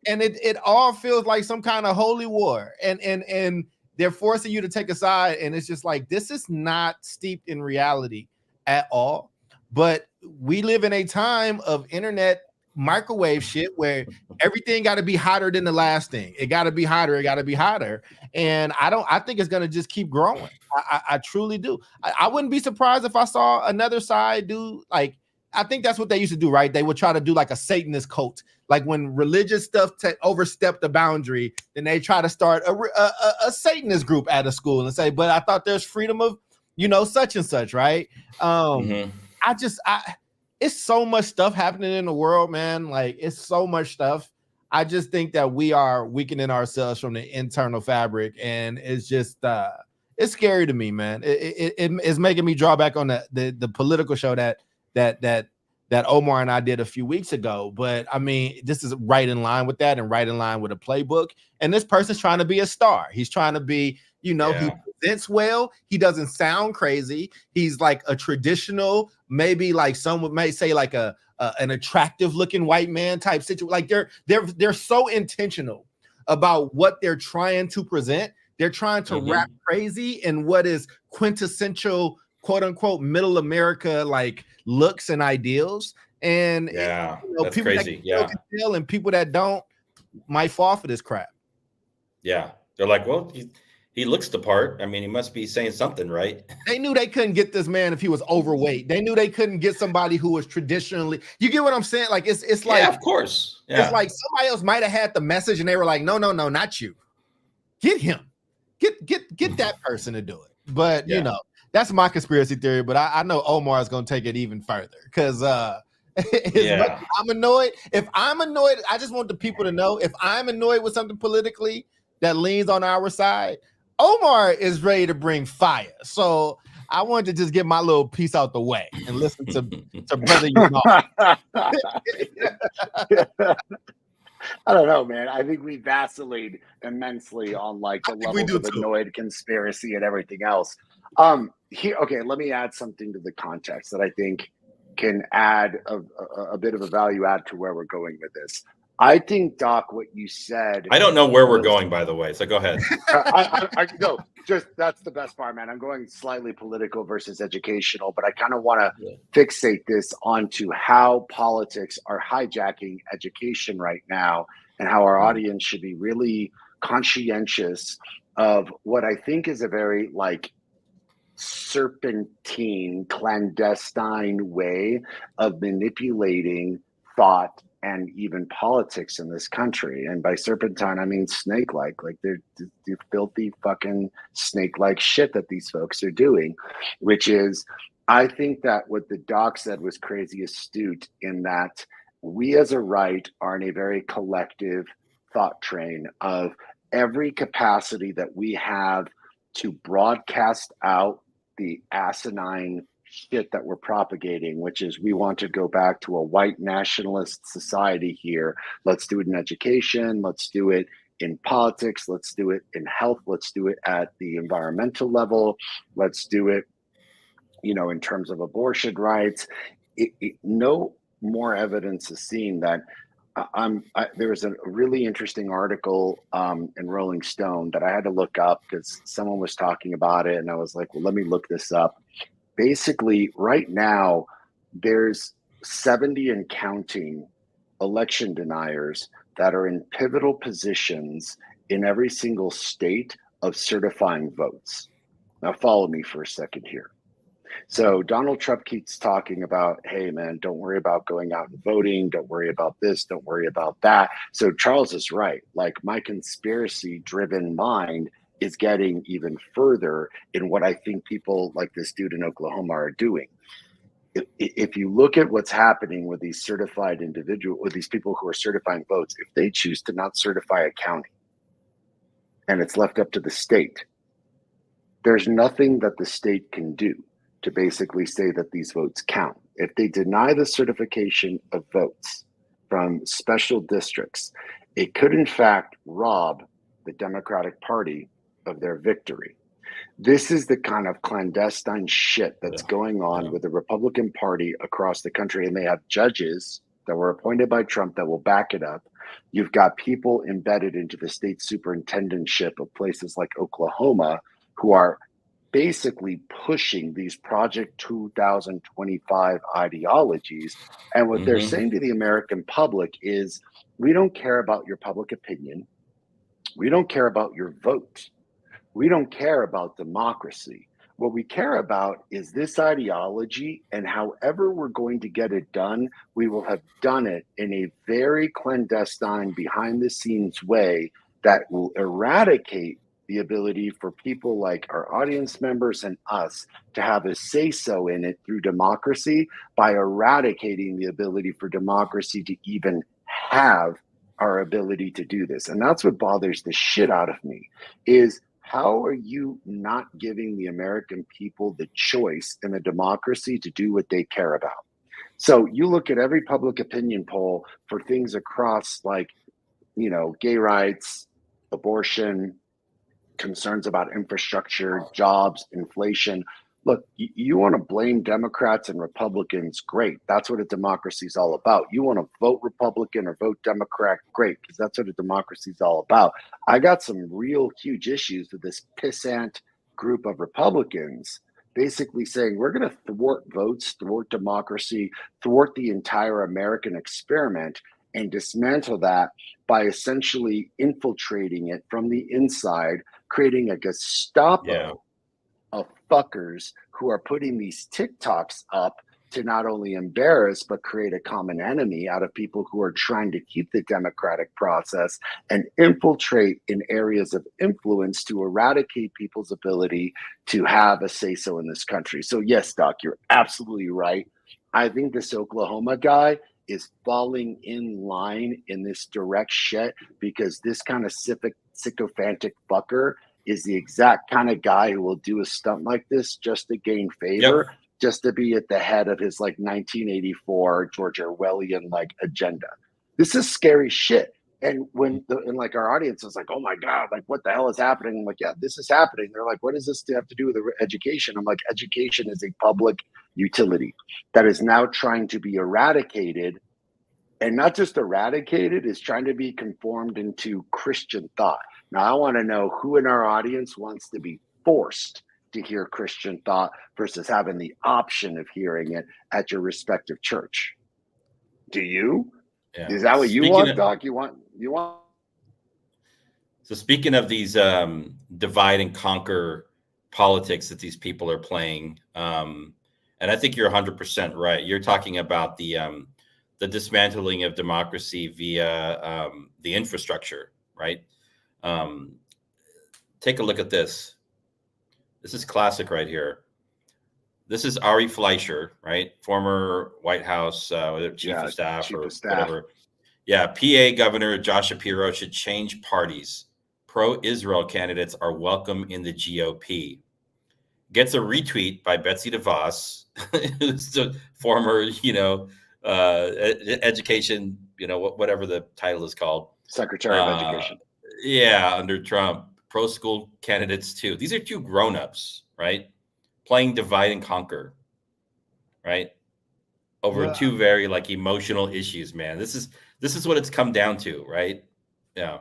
and it all feels like some kind of holy war. And they're forcing you to take a side. And it's just like, this is not steeped in reality at all. But we live in a time of internet microwave shit where everything got to be hotter than the last thing. It got to be hotter. It got to be hotter. And I think it's going to just keep growing. I truly do. I wouldn't be surprised if I saw another side do, like, I think that's what they used to do, right? They would try to do like a Satanist cult. Like, when religious stuff overstepped the boundary, then they try to start a Satanist group at a school and say, but I thought there's freedom of, such and such, right? It's so much stuff happening in the world, man. Like, it's so much stuff. I just think that we are weakening ourselves from the internal fabric, and it's just it's scary to me, man. It's making me draw back on the political show that Omar and I did a few weeks ago. But I mean, this is right in line with that and right in line with a playbook. And this person's trying to be a star. He's trying to be, he presents well. He doesn't sound crazy. He's like a traditional, maybe like someone may say like an attractive looking white man type situation. Like they're so intentional about what they're trying to present. They're trying to rap crazy in what is quintessential, quote unquote, middle America like looks and ideals. And that's people crazy. That can tell and people that don't might fall for this crap. Yeah, they're like, well, he looks the part. I mean, he must be saying something, right? They knew they couldn't get this man if he was overweight. They knew they couldn't get somebody who was traditionally. You get what I'm saying? Like it's like, of course, it's like somebody else might have had the message, and they were like, no, not you. Get him. Get that person to do it. But you know, that's my conspiracy theory. But I know Omar is going to take it even further because I'm annoyed. If I'm annoyed, I just want the people to know if I'm annoyed with something politically that leans on our side, Omar is ready to bring fire. So I wanted to just get my little piece out the way and listen to brother I don't know, man. I think we vacillate immensely on like the level of annoyed conspiracy and everything else. Okay, let me add something to the context that I think can add a bit of a value add to where we're going with this. I think, Doc, what you said. I don't know where we're going, by the way. So go ahead. No, just that's the best part, man. I'm going slightly political versus educational, but I kind of want to fixate this onto how politics are hijacking education right now and how our audience should be really conscientious of what I think is a very like serpentine, clandestine way of manipulating thought and even politics in this country. And by serpentine, I mean snake-like. Like they're filthy fucking snake-like shit that these folks are doing, which is, I think that what the doc said was crazy astute in that we as a right are in a very collective thought train of every capacity that we have to broadcast out the asinine shit that we're propagating, which is we want to go back to a white nationalist society here. Let's do it in education. Let's do it in politics. Let's do it in health. Let's do it at the environmental level. Let's do it, in terms of abortion rights. No more evidence is seen that there was a really interesting article in Rolling Stone that I had to look up because someone was talking about it, and I was like, well, let me look this up. Basically, right now, there's 70 and counting election deniers that are in pivotal positions in every single state of certifying votes. Now, follow me for a second here. So Donald Trump keeps talking about, hey, man, don't worry about going out and voting. Don't worry about this. Don't worry about that. So Charles is right. Like my conspiracy-driven mind is getting even further in what I think people like this dude in Oklahoma are doing. If you look at what's happening with these certified individuals, with these people who are certifying votes, if they choose to not certify a county and it's left up to the state, there's nothing that the state can do to basically say that these votes count. If they deny the certification of votes from special districts, it could in fact rob the Democratic Party of their victory. This is the kind of clandestine shit that's going on with the Republican Party across the country. And they have judges that were appointed by Trump that will back it up. You've got people embedded into the state superintendentship of places like Oklahoma who are basically pushing these Project 2025 ideologies. And what they're saying to the American public is, we don't care about your public opinion. We don't care about your vote. We don't care about democracy. What we care about is this ideology, and however we're going to get it done, we will have done it in a very clandestine, behind-the-scenes way that will eradicate the ability for people like our audience members and us to have a say-so in it through democracy by eradicating the ability for democracy to even have our ability to do this. And that's what bothers the shit out of me is how are you not giving the American people the choice in a democracy to do what they care about? So you look at every public opinion poll for things across like, you know, gay rights, abortion, concerns about infrastructure, jobs, inflation. Look, you want to blame Democrats and Republicans, great. That's what a democracy is all about. You want to vote Republican or vote Democrat, great, because that's what a democracy is all about. I got some real huge issues with this pissant group of Republicans basically saying we're going to thwart votes, thwart democracy, thwart the entire American experiment, and dismantle that by essentially infiltrating it from the inside, creating a Gestapo of fuckers who are putting these TikToks up to not only embarrass, but create a common enemy out of people who are trying to keep the democratic process and infiltrate in areas of influence to eradicate people's ability to have a say-so in this country. So yes, Doc, you're absolutely right. I think this Oklahoma guy is falling in line in this direct shit because this kind of sycophantic fucker is the exact kind of guy who will do a stunt like this just to gain favor, just to be at the head of his like 1984 George Orwellian like agenda. This is scary shit. And when and like our audience is like, oh my God, like what the hell is happening? I'm like, yeah, this is happening. They're like, what does this have to do with education? I'm like, education is a public utility that is now trying to be eradicated. And not just eradicated, is trying to be conformed into Christian thought. Now, I want to know who in our audience wants to be forced to hear Christian thought versus having the option of hearing it at your respective church. Do you? Yeah. Is that what you want, Doc? You want? So speaking of these divide and conquer politics that these people are playing, and I think you're 100% right. You're talking about the dismantling of democracy via the infrastructure, right? Take a look at this. This is classic right here. This is Ari Fleischer, right? Former White House chief of staff or whatever. Yeah, PA Governor Josh Shapiro should change parties. Pro-Israel candidates are welcome in the GOP. Gets a retweet by Betsy DeVos, who's the former, education, whatever the title is called. Secretary of Education. Yeah, under Trump. Pro-school candidates too. These are two grown-ups, right? Playing divide and conquer, right? Over two very emotional issues, man. This is what it's come down to, right? Yeah.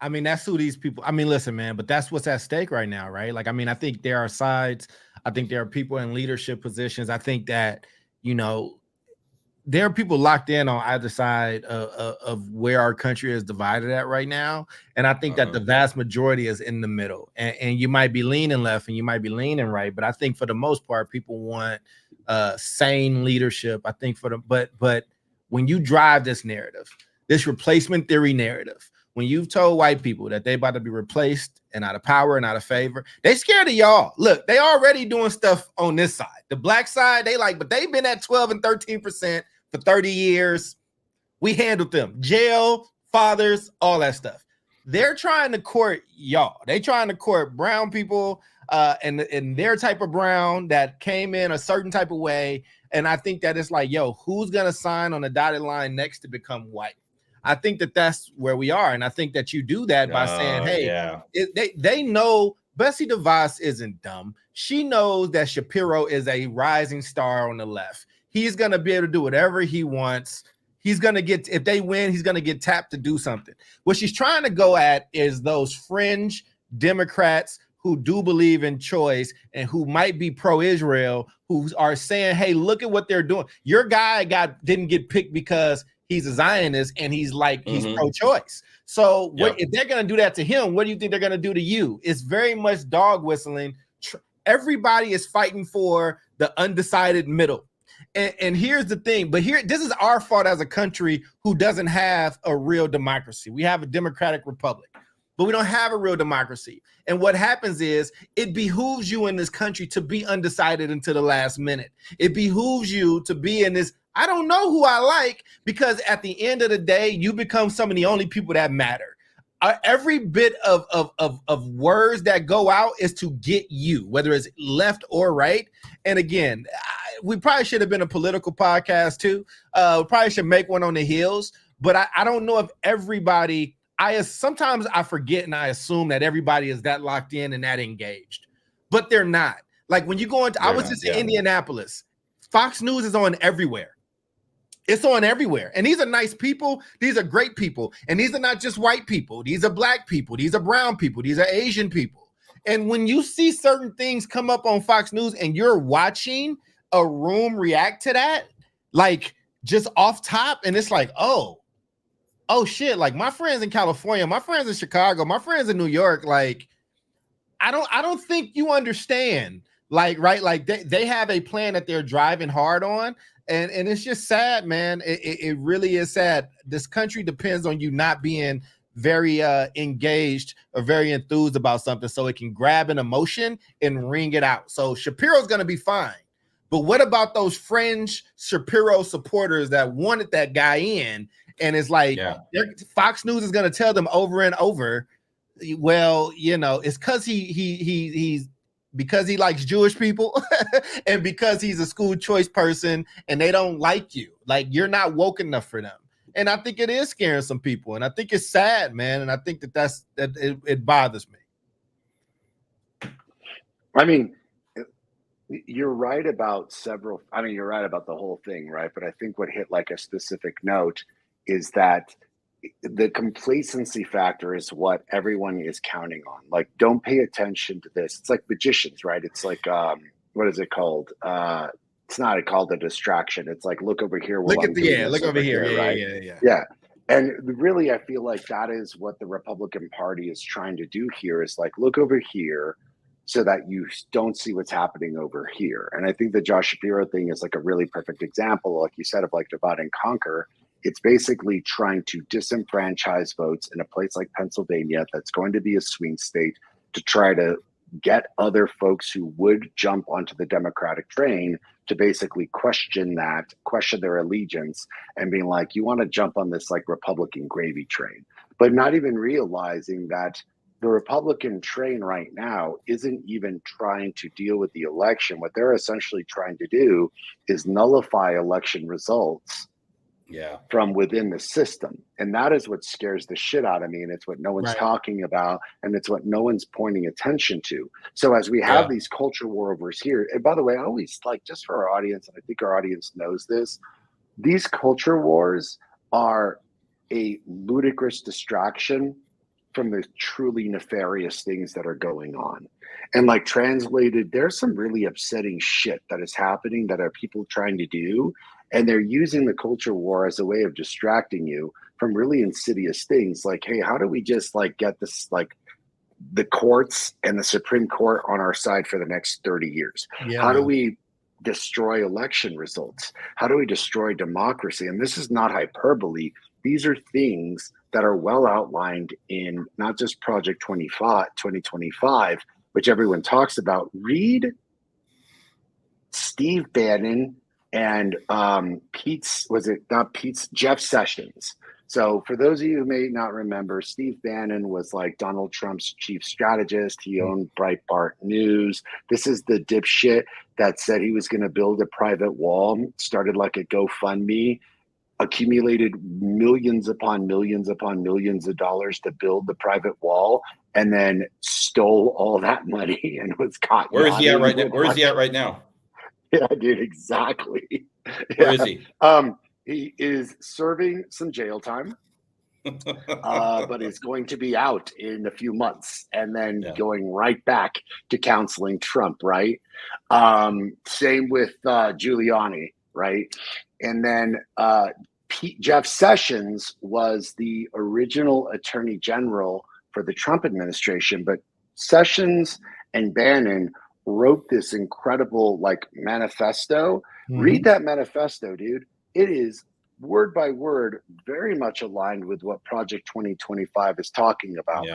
I mean, that's who these people. I mean, listen, man, but that's what's at stake right now, right? I think there are sides. I think there are people in leadership positions. I think that, there are people locked in on either side of where our country is divided at right now. And I think that the vast majority is in the middle. And you might be leaning left and you might be leaning right. But I think for the most part, people want sane leadership. I think but when you drive this narrative, this replacement theory narrative, when you've told white people that they about to be replaced and out of power and out of favor, they scared of y'all. Look, they already doing stuff on this side. The black side, but they've been at 12 and 13% for 30 years. We handled them. Jail, fathers, all that stuff. They're trying to court y'all. They trying to court brown people and their type of brown that came in a certain type of way. And I think that it's who's going to sign on the dotted line next to become white? I think that that's where we are. And I think that you do that by saying, hey, they know Betsy DeVos isn't dumb. She knows that Shapiro is a rising star on the left. He's going to be able to do whatever he wants. He's going to get, if they win, he's going to get tapped to do something. What she's trying to go at is those fringe Democrats who do believe in choice and who might be pro-Israel, who are saying, hey, look at what they're doing. Your guy didn't get picked because he's a Zionist and he's pro-choice. So if they're going to do that to him, what do you think they're going to do to you? It's very much dog whistling. Everybody is fighting for the undecided middle. And here's the thing, this is our fault as a country who doesn't have a real democracy. We have a democratic republic, but we don't have a real democracy. And what happens is it behooves you in this country to be undecided until the last minute. It behooves you to be in this I don't know who I like, because at the end of the day, you become some of the only people that matter. Every bit of words that go out is to get you, whether it's left or right. And again, we probably should have been a political podcast too. We probably should make one on the heels, but I don't know if everybody, sometimes I forget and I assume that everybody is that locked in and that engaged, but they're not. Like when you go into, I was just in Indianapolis, Fox News is on everywhere. It's on everywhere. And these are nice people. These are great people. And these are not just white people. These are black people. These are brown people. These are Asian people. And when you see certain things come up on Fox News and you're watching a room react to that, like just off top, and it's like, oh shit, like my friends in California, my friends in Chicago, my friends in New York, like I don't think you understand. Like, right, like they have a plan that they're driving hard on. And it's just sad, man. It really is sad. This country depends on you not being very engaged or very enthused about something so it can grab an emotion and wring it out. So Shapiro's going to be fine. But what about those fringe Shapiro supporters that wanted that guy in? And it's like Fox News is going to tell them over and over, well, you know, it's because he's because he likes Jewish people and because he's a school choice person and they don't like you. Like you're not woke enough for them. And I think it is scaring some people. And I think it's sad, man. And I think that it bothers me. I mean, you're right about you're right about the whole thing, right? But I think what hit like a specific note is that the complacency factor is what everyone is counting on. Like, don't pay attention to this. It's like magicians, right? It's like, what is it called? It's not called a distraction. It's like, look over here. Look over here. Right? Yeah. And really, I feel like that is what the Republican Party is trying to do here is like, look over here so that you don't see what's happening over here. And I think the Josh Shapiro thing is like a really perfect example, like you said, of like divide and conquer. It's basically trying to disenfranchise votes in a place like Pennsylvania that's going to be a swing state to try to get other folks who would jump onto the Democratic train to basically question their allegiance and being like, you want to jump on this like Republican gravy train, but not even realizing that the Republican train right now isn't even trying to deal with the election. What they're essentially trying to do is nullify election results from within the system. And that is what scares the shit out of me. And it's what no one's talking about. And it's what no one's pointing attention to. So as we have these culture war overs here, and by the way, I always like, just for our audience, and I think our audience knows this, these culture wars are a ludicrous distraction from the truly nefarious things that are going on. And like translated, there's some really upsetting shit that is happening that are people trying to do. And they're using the culture war as a way of distracting you from really insidious things. Like, hey, how do we just like get this, like the courts and the Supreme Court on our side for the next 30 years? How do we destroy election results? How do we destroy democracy? And this is not hyperbole. These are things that are well outlined in not just Project 2025, which everyone talks about. Read Steve Bannon and Jeff Sessions. So for those of you who may not remember, Steve Bannon was like Donald Trump's chief strategist. He owned Breitbart News. This is the dipshit that said he was going to build a private wall, started like a GoFundMe, accumulated millions upon millions upon millions of dollars to build the private wall, and then stole all that money and was caught. Where is he at right now? Where is he at right now? Yeah, dude, exactly. Where is he? He is serving some jail time, but is going to be out in a few months and then going right back to counseling Trump, right? Same with Giuliani, right? And then Jeff Sessions was the original attorney general for the Trump administration, but Sessions and Bannon wrote this incredible like manifesto. Read that manifesto, dude. It is word by word very much aligned with what Project 2025 is talking about.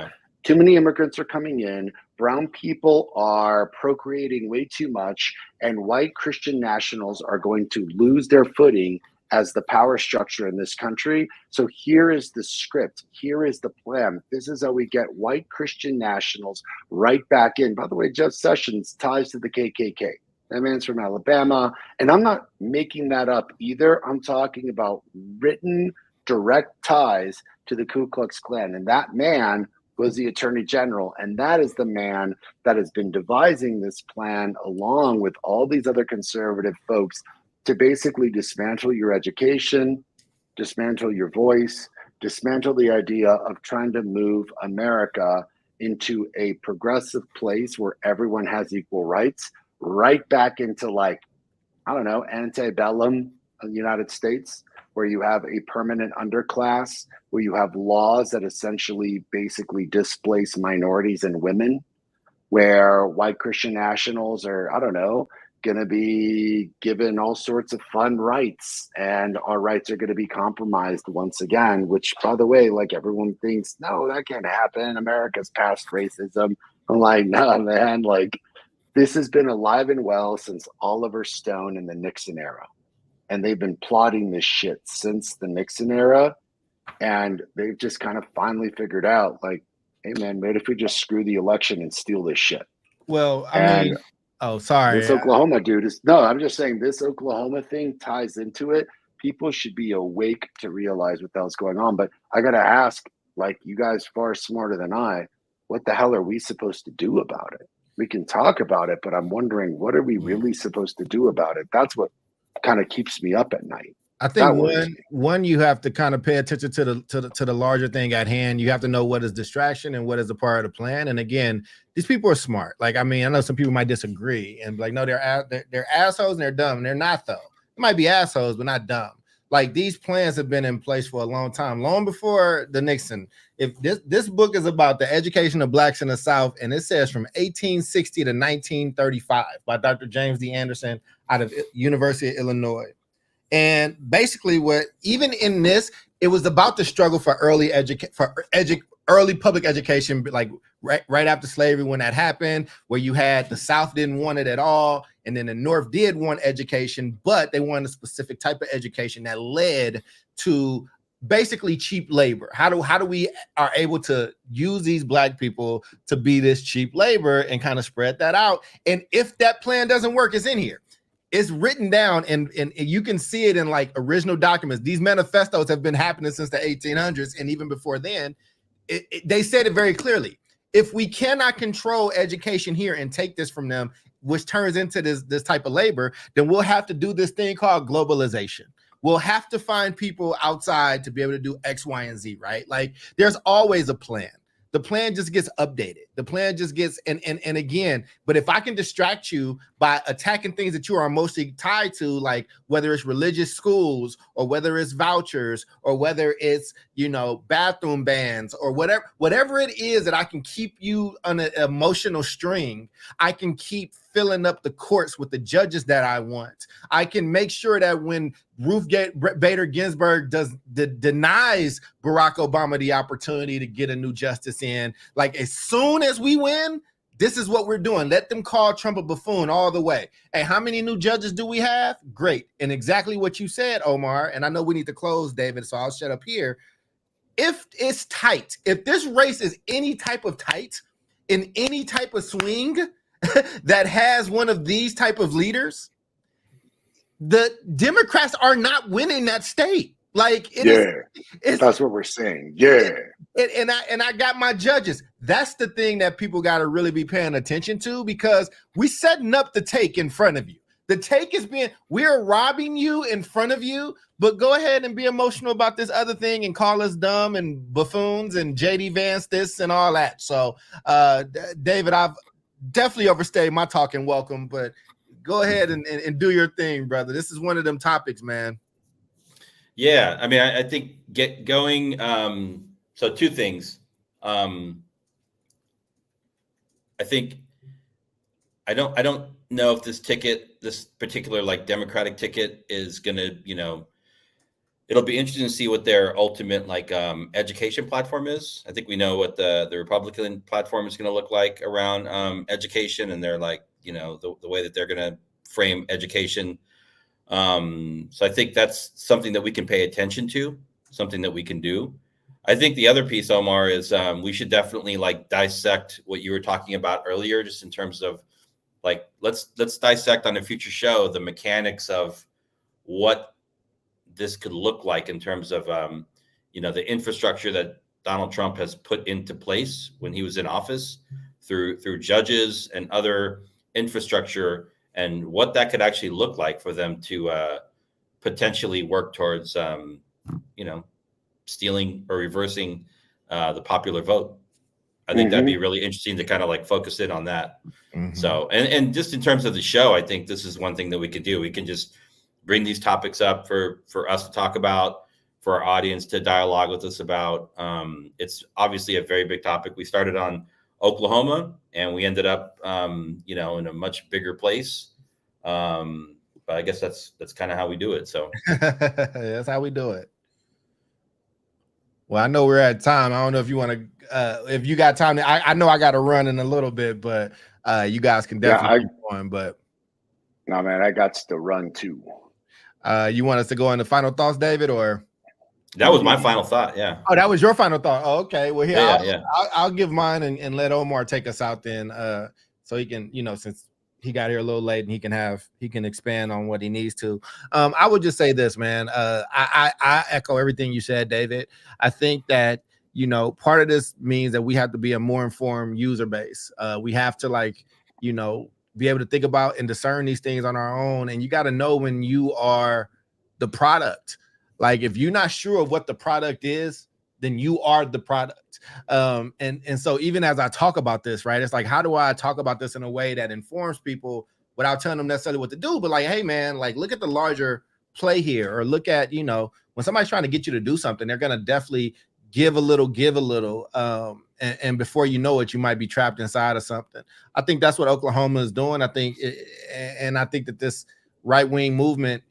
Too many immigrants are coming in. Brown people are procreating way too much, and white Christian nationals are going to lose their footing as the power structure in this country. So here is the script. Here is the plan. This is how we get white Christian nationals right back in. By the way, Jeff Sessions ties to the KKK. That man's from Alabama. And I'm not making that up either. I'm talking about written, direct ties to the Ku Klux Klan. And that man was the Attorney General. And that is the man that has been devising this plan along with all these other conservative folks to basically dismantle your education, dismantle your voice, dismantle the idea of trying to move America into a progressive place where everyone has equal rights, right back into, like, I don't know, antebellum of the United States, where you have a permanent underclass, where you have laws that essentially basically displace minorities and women, where white Christian nationals are, I don't know, going to be given all sorts of fun rights, and our rights are going to be compromised once again, which, by the way, like, everyone thinks, no, that can't happen. America's past racism. I'm like, no, man, like, this has been alive and well since Oliver Stone in the Nixon era. And they've been plotting this shit since the Nixon era. And they've just kind of finally figured out, like, hey, man, maybe if we just screw the election and steal this shit. Well, I mean, oh, sorry. This Oklahoma dude is, no, I'm just saying this Oklahoma thing ties into it. People should be awake to realize what the hell's going on. But I got to ask, like, you guys far smarter than I, what the hell are we supposed to do about it? We can talk about it, but I'm wondering, what are we really supposed to do about it? That's what kind of keeps me up at night. I think one you have to kind of pay attention to the larger thing at hand. You have to know what is distraction and what is a part of the plan. And again, these people are smart. Like, I mean, I know some people might disagree and be like, no, they're assholes and they're dumb. And they're not, though. They might be assholes, but not dumb. Like, these plans have been in place for a long time, long before the Nixon. If this book is about the education of blacks in the South, and it says from 1860 to 1935 by Dr. James D. Anderson out of University of Illinois. And basically, what even in this, it was about the struggle for early public education, like right after slavery, when that happened, where you had the South didn't want it at all, and then the North did want education, but they wanted a specific type of education that led to basically cheap labor. How do we are able to use these black people to be this cheap labor and kind of spread that out? And if that plan doesn't work, it's in here. It's written down, and you can see it in, like, original documents. These manifestos have been happening since the 1800s, and even before then, they said it very clearly. If we cannot control education here and take this from them, which turns into this type of labor, then we'll have to do this thing called globalization. We'll have to find people outside to be able to do X, Y, and Z, right? Like, there's always a plan. The plan just gets updated. The plan just gets, and again, but if I can distract you by attacking things that you are mostly tied to, like whether it's religious schools or whether it's vouchers or whether it's, bathroom bans or whatever it is that I can keep you on an emotional string, I can keep filling up the courts with the judges that I want. I can make sure that when Ruth Bader Ginsburg denies Barack Obama the opportunity to get a new justice in, like, as soon as we win, this is what we're doing. Let them call Trump a buffoon all the way. Hey, how many new judges do we have? Great. And exactly what you said, Omar, and I know we need to close, David, so I'll shut up here. If it's tight, if this race is any type of tight, in any type of swing that has one of these type of leaders, the Democrats are not winning that state. Like, that's what we're saying. Yeah. And I got my judges. That's the thing that people got to really be paying attention to, because we're setting up the take in front of you. The take is we're robbing you in front of you, but go ahead and be emotional about this other thing and call us dumb and buffoons and JD Vance this and all that. So, David, I've definitely overstayed my talking welcome, but go ahead and do your thing, brother. This is one of them topics, man. Yeah, I mean, I think get going. So two things. I think I don't know if this particular, like, Democratic ticket is gonna, it'll be interesting to see what their ultimate like education platform is. I think we know what the Republican platform is going to look like around education, and they're like, you know, the way that they're going to frame education. So I think that's something that we can pay attention to, something that we can do. I think the other piece, Omar, is we should definitely like dissect what you were talking about earlier, just in terms of like, let's dissect on a future show the mechanics of what this could look like in terms of, you know, the infrastructure that Donald Trump has put into place when he was in office through judges and other infrastructure, and what that could actually look like for them to potentially work towards, you know, stealing or reversing the popular vote. I think that'd be really interesting to kind of like focus in on that. So, and just in terms of the show, I think this is one thing that we could do. We can just bring these topics up for us to talk about, for our audience to dialogue with us about. It's obviously a very big topic. We started on Oklahoma and we ended up, you know, in a much bigger place. But I guess that's kind of how we do it. So that's how we do it. Well, I know we're at time. I don't know if you want to, if you got time. I know I got to run in a little bit, but you guys can definitely keep going. But no, man, I got to run too. You want us to go into final thoughts, David, or? That was my final thought. Yeah. Oh, that was your final thought. Oh, okay. Well, here, yeah. I'll give mine and let Omar take us out then. So he can, you know, since he got here a little late and he can expand on what he needs to. I would just say this, man. I echo everything you said, David. I think that, you know, part of this means that we have to be a more informed user base. We have to, like, you know, be able to think about and discern these things on our own. And you got to know when you are the product. Like, if you're not sure of what the product is, then you are the product. And so even as I talk about this, right, it's like, how do I talk about this in a way that informs people without telling them necessarily what to do? But like, hey, man, like, look at the larger play here, or look at, you know, when somebody's trying to get you to do something, they're going to definitely give a little. And before you know it, you might be trapped inside of something. I think that's what Oklahoma is doing. I think that this right-wing movement,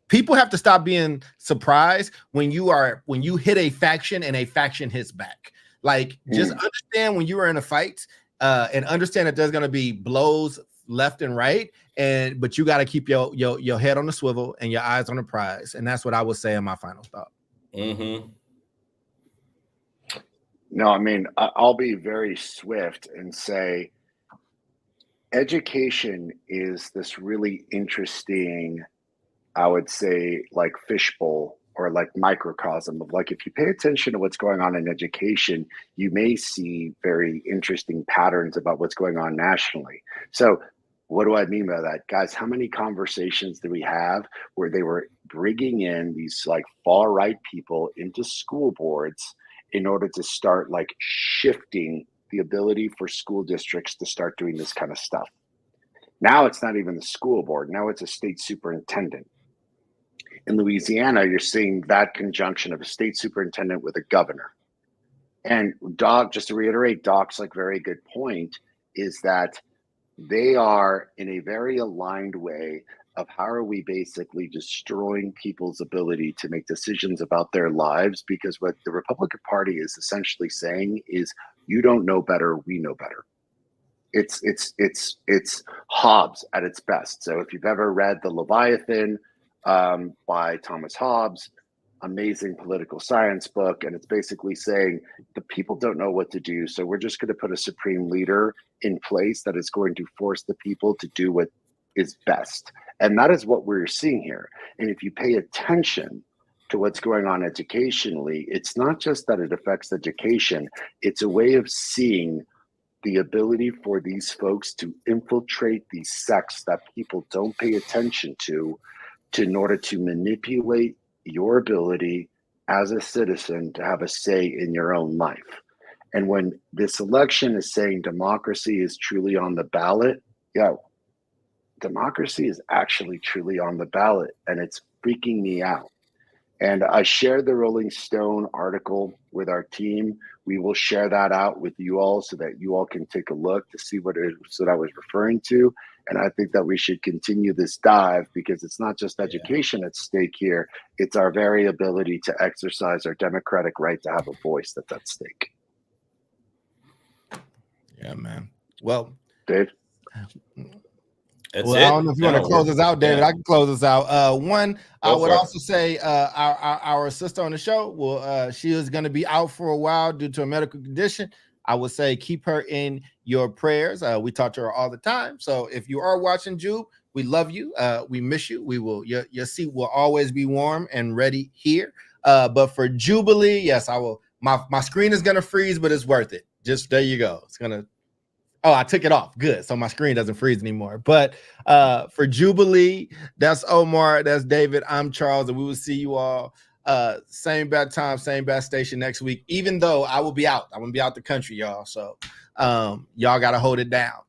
people have to stop being surprised when you hit a faction and a faction hits back. Like, just understand when you are in a fight, and understand that there's going to be blows left and right, but you got to keep your head on the swivel and your eyes on the prize. And that's what I would say in my final thought. No, I mean, I'll be very swift and say education is this really interesting, I would say, like fishbowl or like microcosm of, like, if you pay attention to what's going on in education, you may see very interesting patterns about what's going on nationally. So what do I mean by that? Guys, how many conversations do we have where they were bringing in these like far right people into school boards in order to start like shifting the ability for school districts to start doing this kind of stuff? Now it's not even the school board. Now it's a state superintendent. In Louisiana, you're seeing that conjunction of a state superintendent with a governor. And Doc, just to reiterate Doc's like very good point, is that they are in a very aligned way of how are we basically destroying people's ability to make decisions about their lives, because what the Republican Party is essentially saying is, you don't know better, we know better. It's Hobbes at its best. So if you've ever read The Leviathan by Thomas Hobbes, amazing political science book, and it's basically saying the people don't know what to do, so we're just going to put a supreme leader in place that is going to force the people to do what is best. And that is what we're seeing here. And if you pay attention to what's going on educationally, it's not just that it affects education, it's a way of seeing the ability for these folks to infiltrate these sects that people don't pay attention to in order to manipulate your ability as a citizen to have a say in your own life. And when this election is saying democracy is truly on the ballot, democracy is actually truly on the ballot, and it's freaking me out. And I shared the Rolling Stone article with our team. We will share that out with you all so that you all can take a look to see what it is that I was referring to. And I think that we should continue this dive because it's not just education at stake here. It's our very ability to exercise our democratic right to have a voice that's at stake. Yeah, man. Well, Dave? That's well, it. I don't know if you want to close us out, David. I can close us out. One, I would also say our sister on the show, well, she is going to be out for a while due to a medical condition. I would say keep her in your prayers. We talk to her all the time. So if you are watching Jube, we love you. We miss you. We will. Your seat will always be warm and ready here. But for Jubilee, yes, I will. My screen is going to freeze, but it's worth it. Just there you go. It's going to. Oh, I took it off. Good. So my screen doesn't freeze anymore. But for Jubilee, that's Omar. That's David. I'm Charles. And we will see you all same bad time, same bad station next week, even though I will be out. I'm going to be out the country, y'all. So y'all got to hold it down.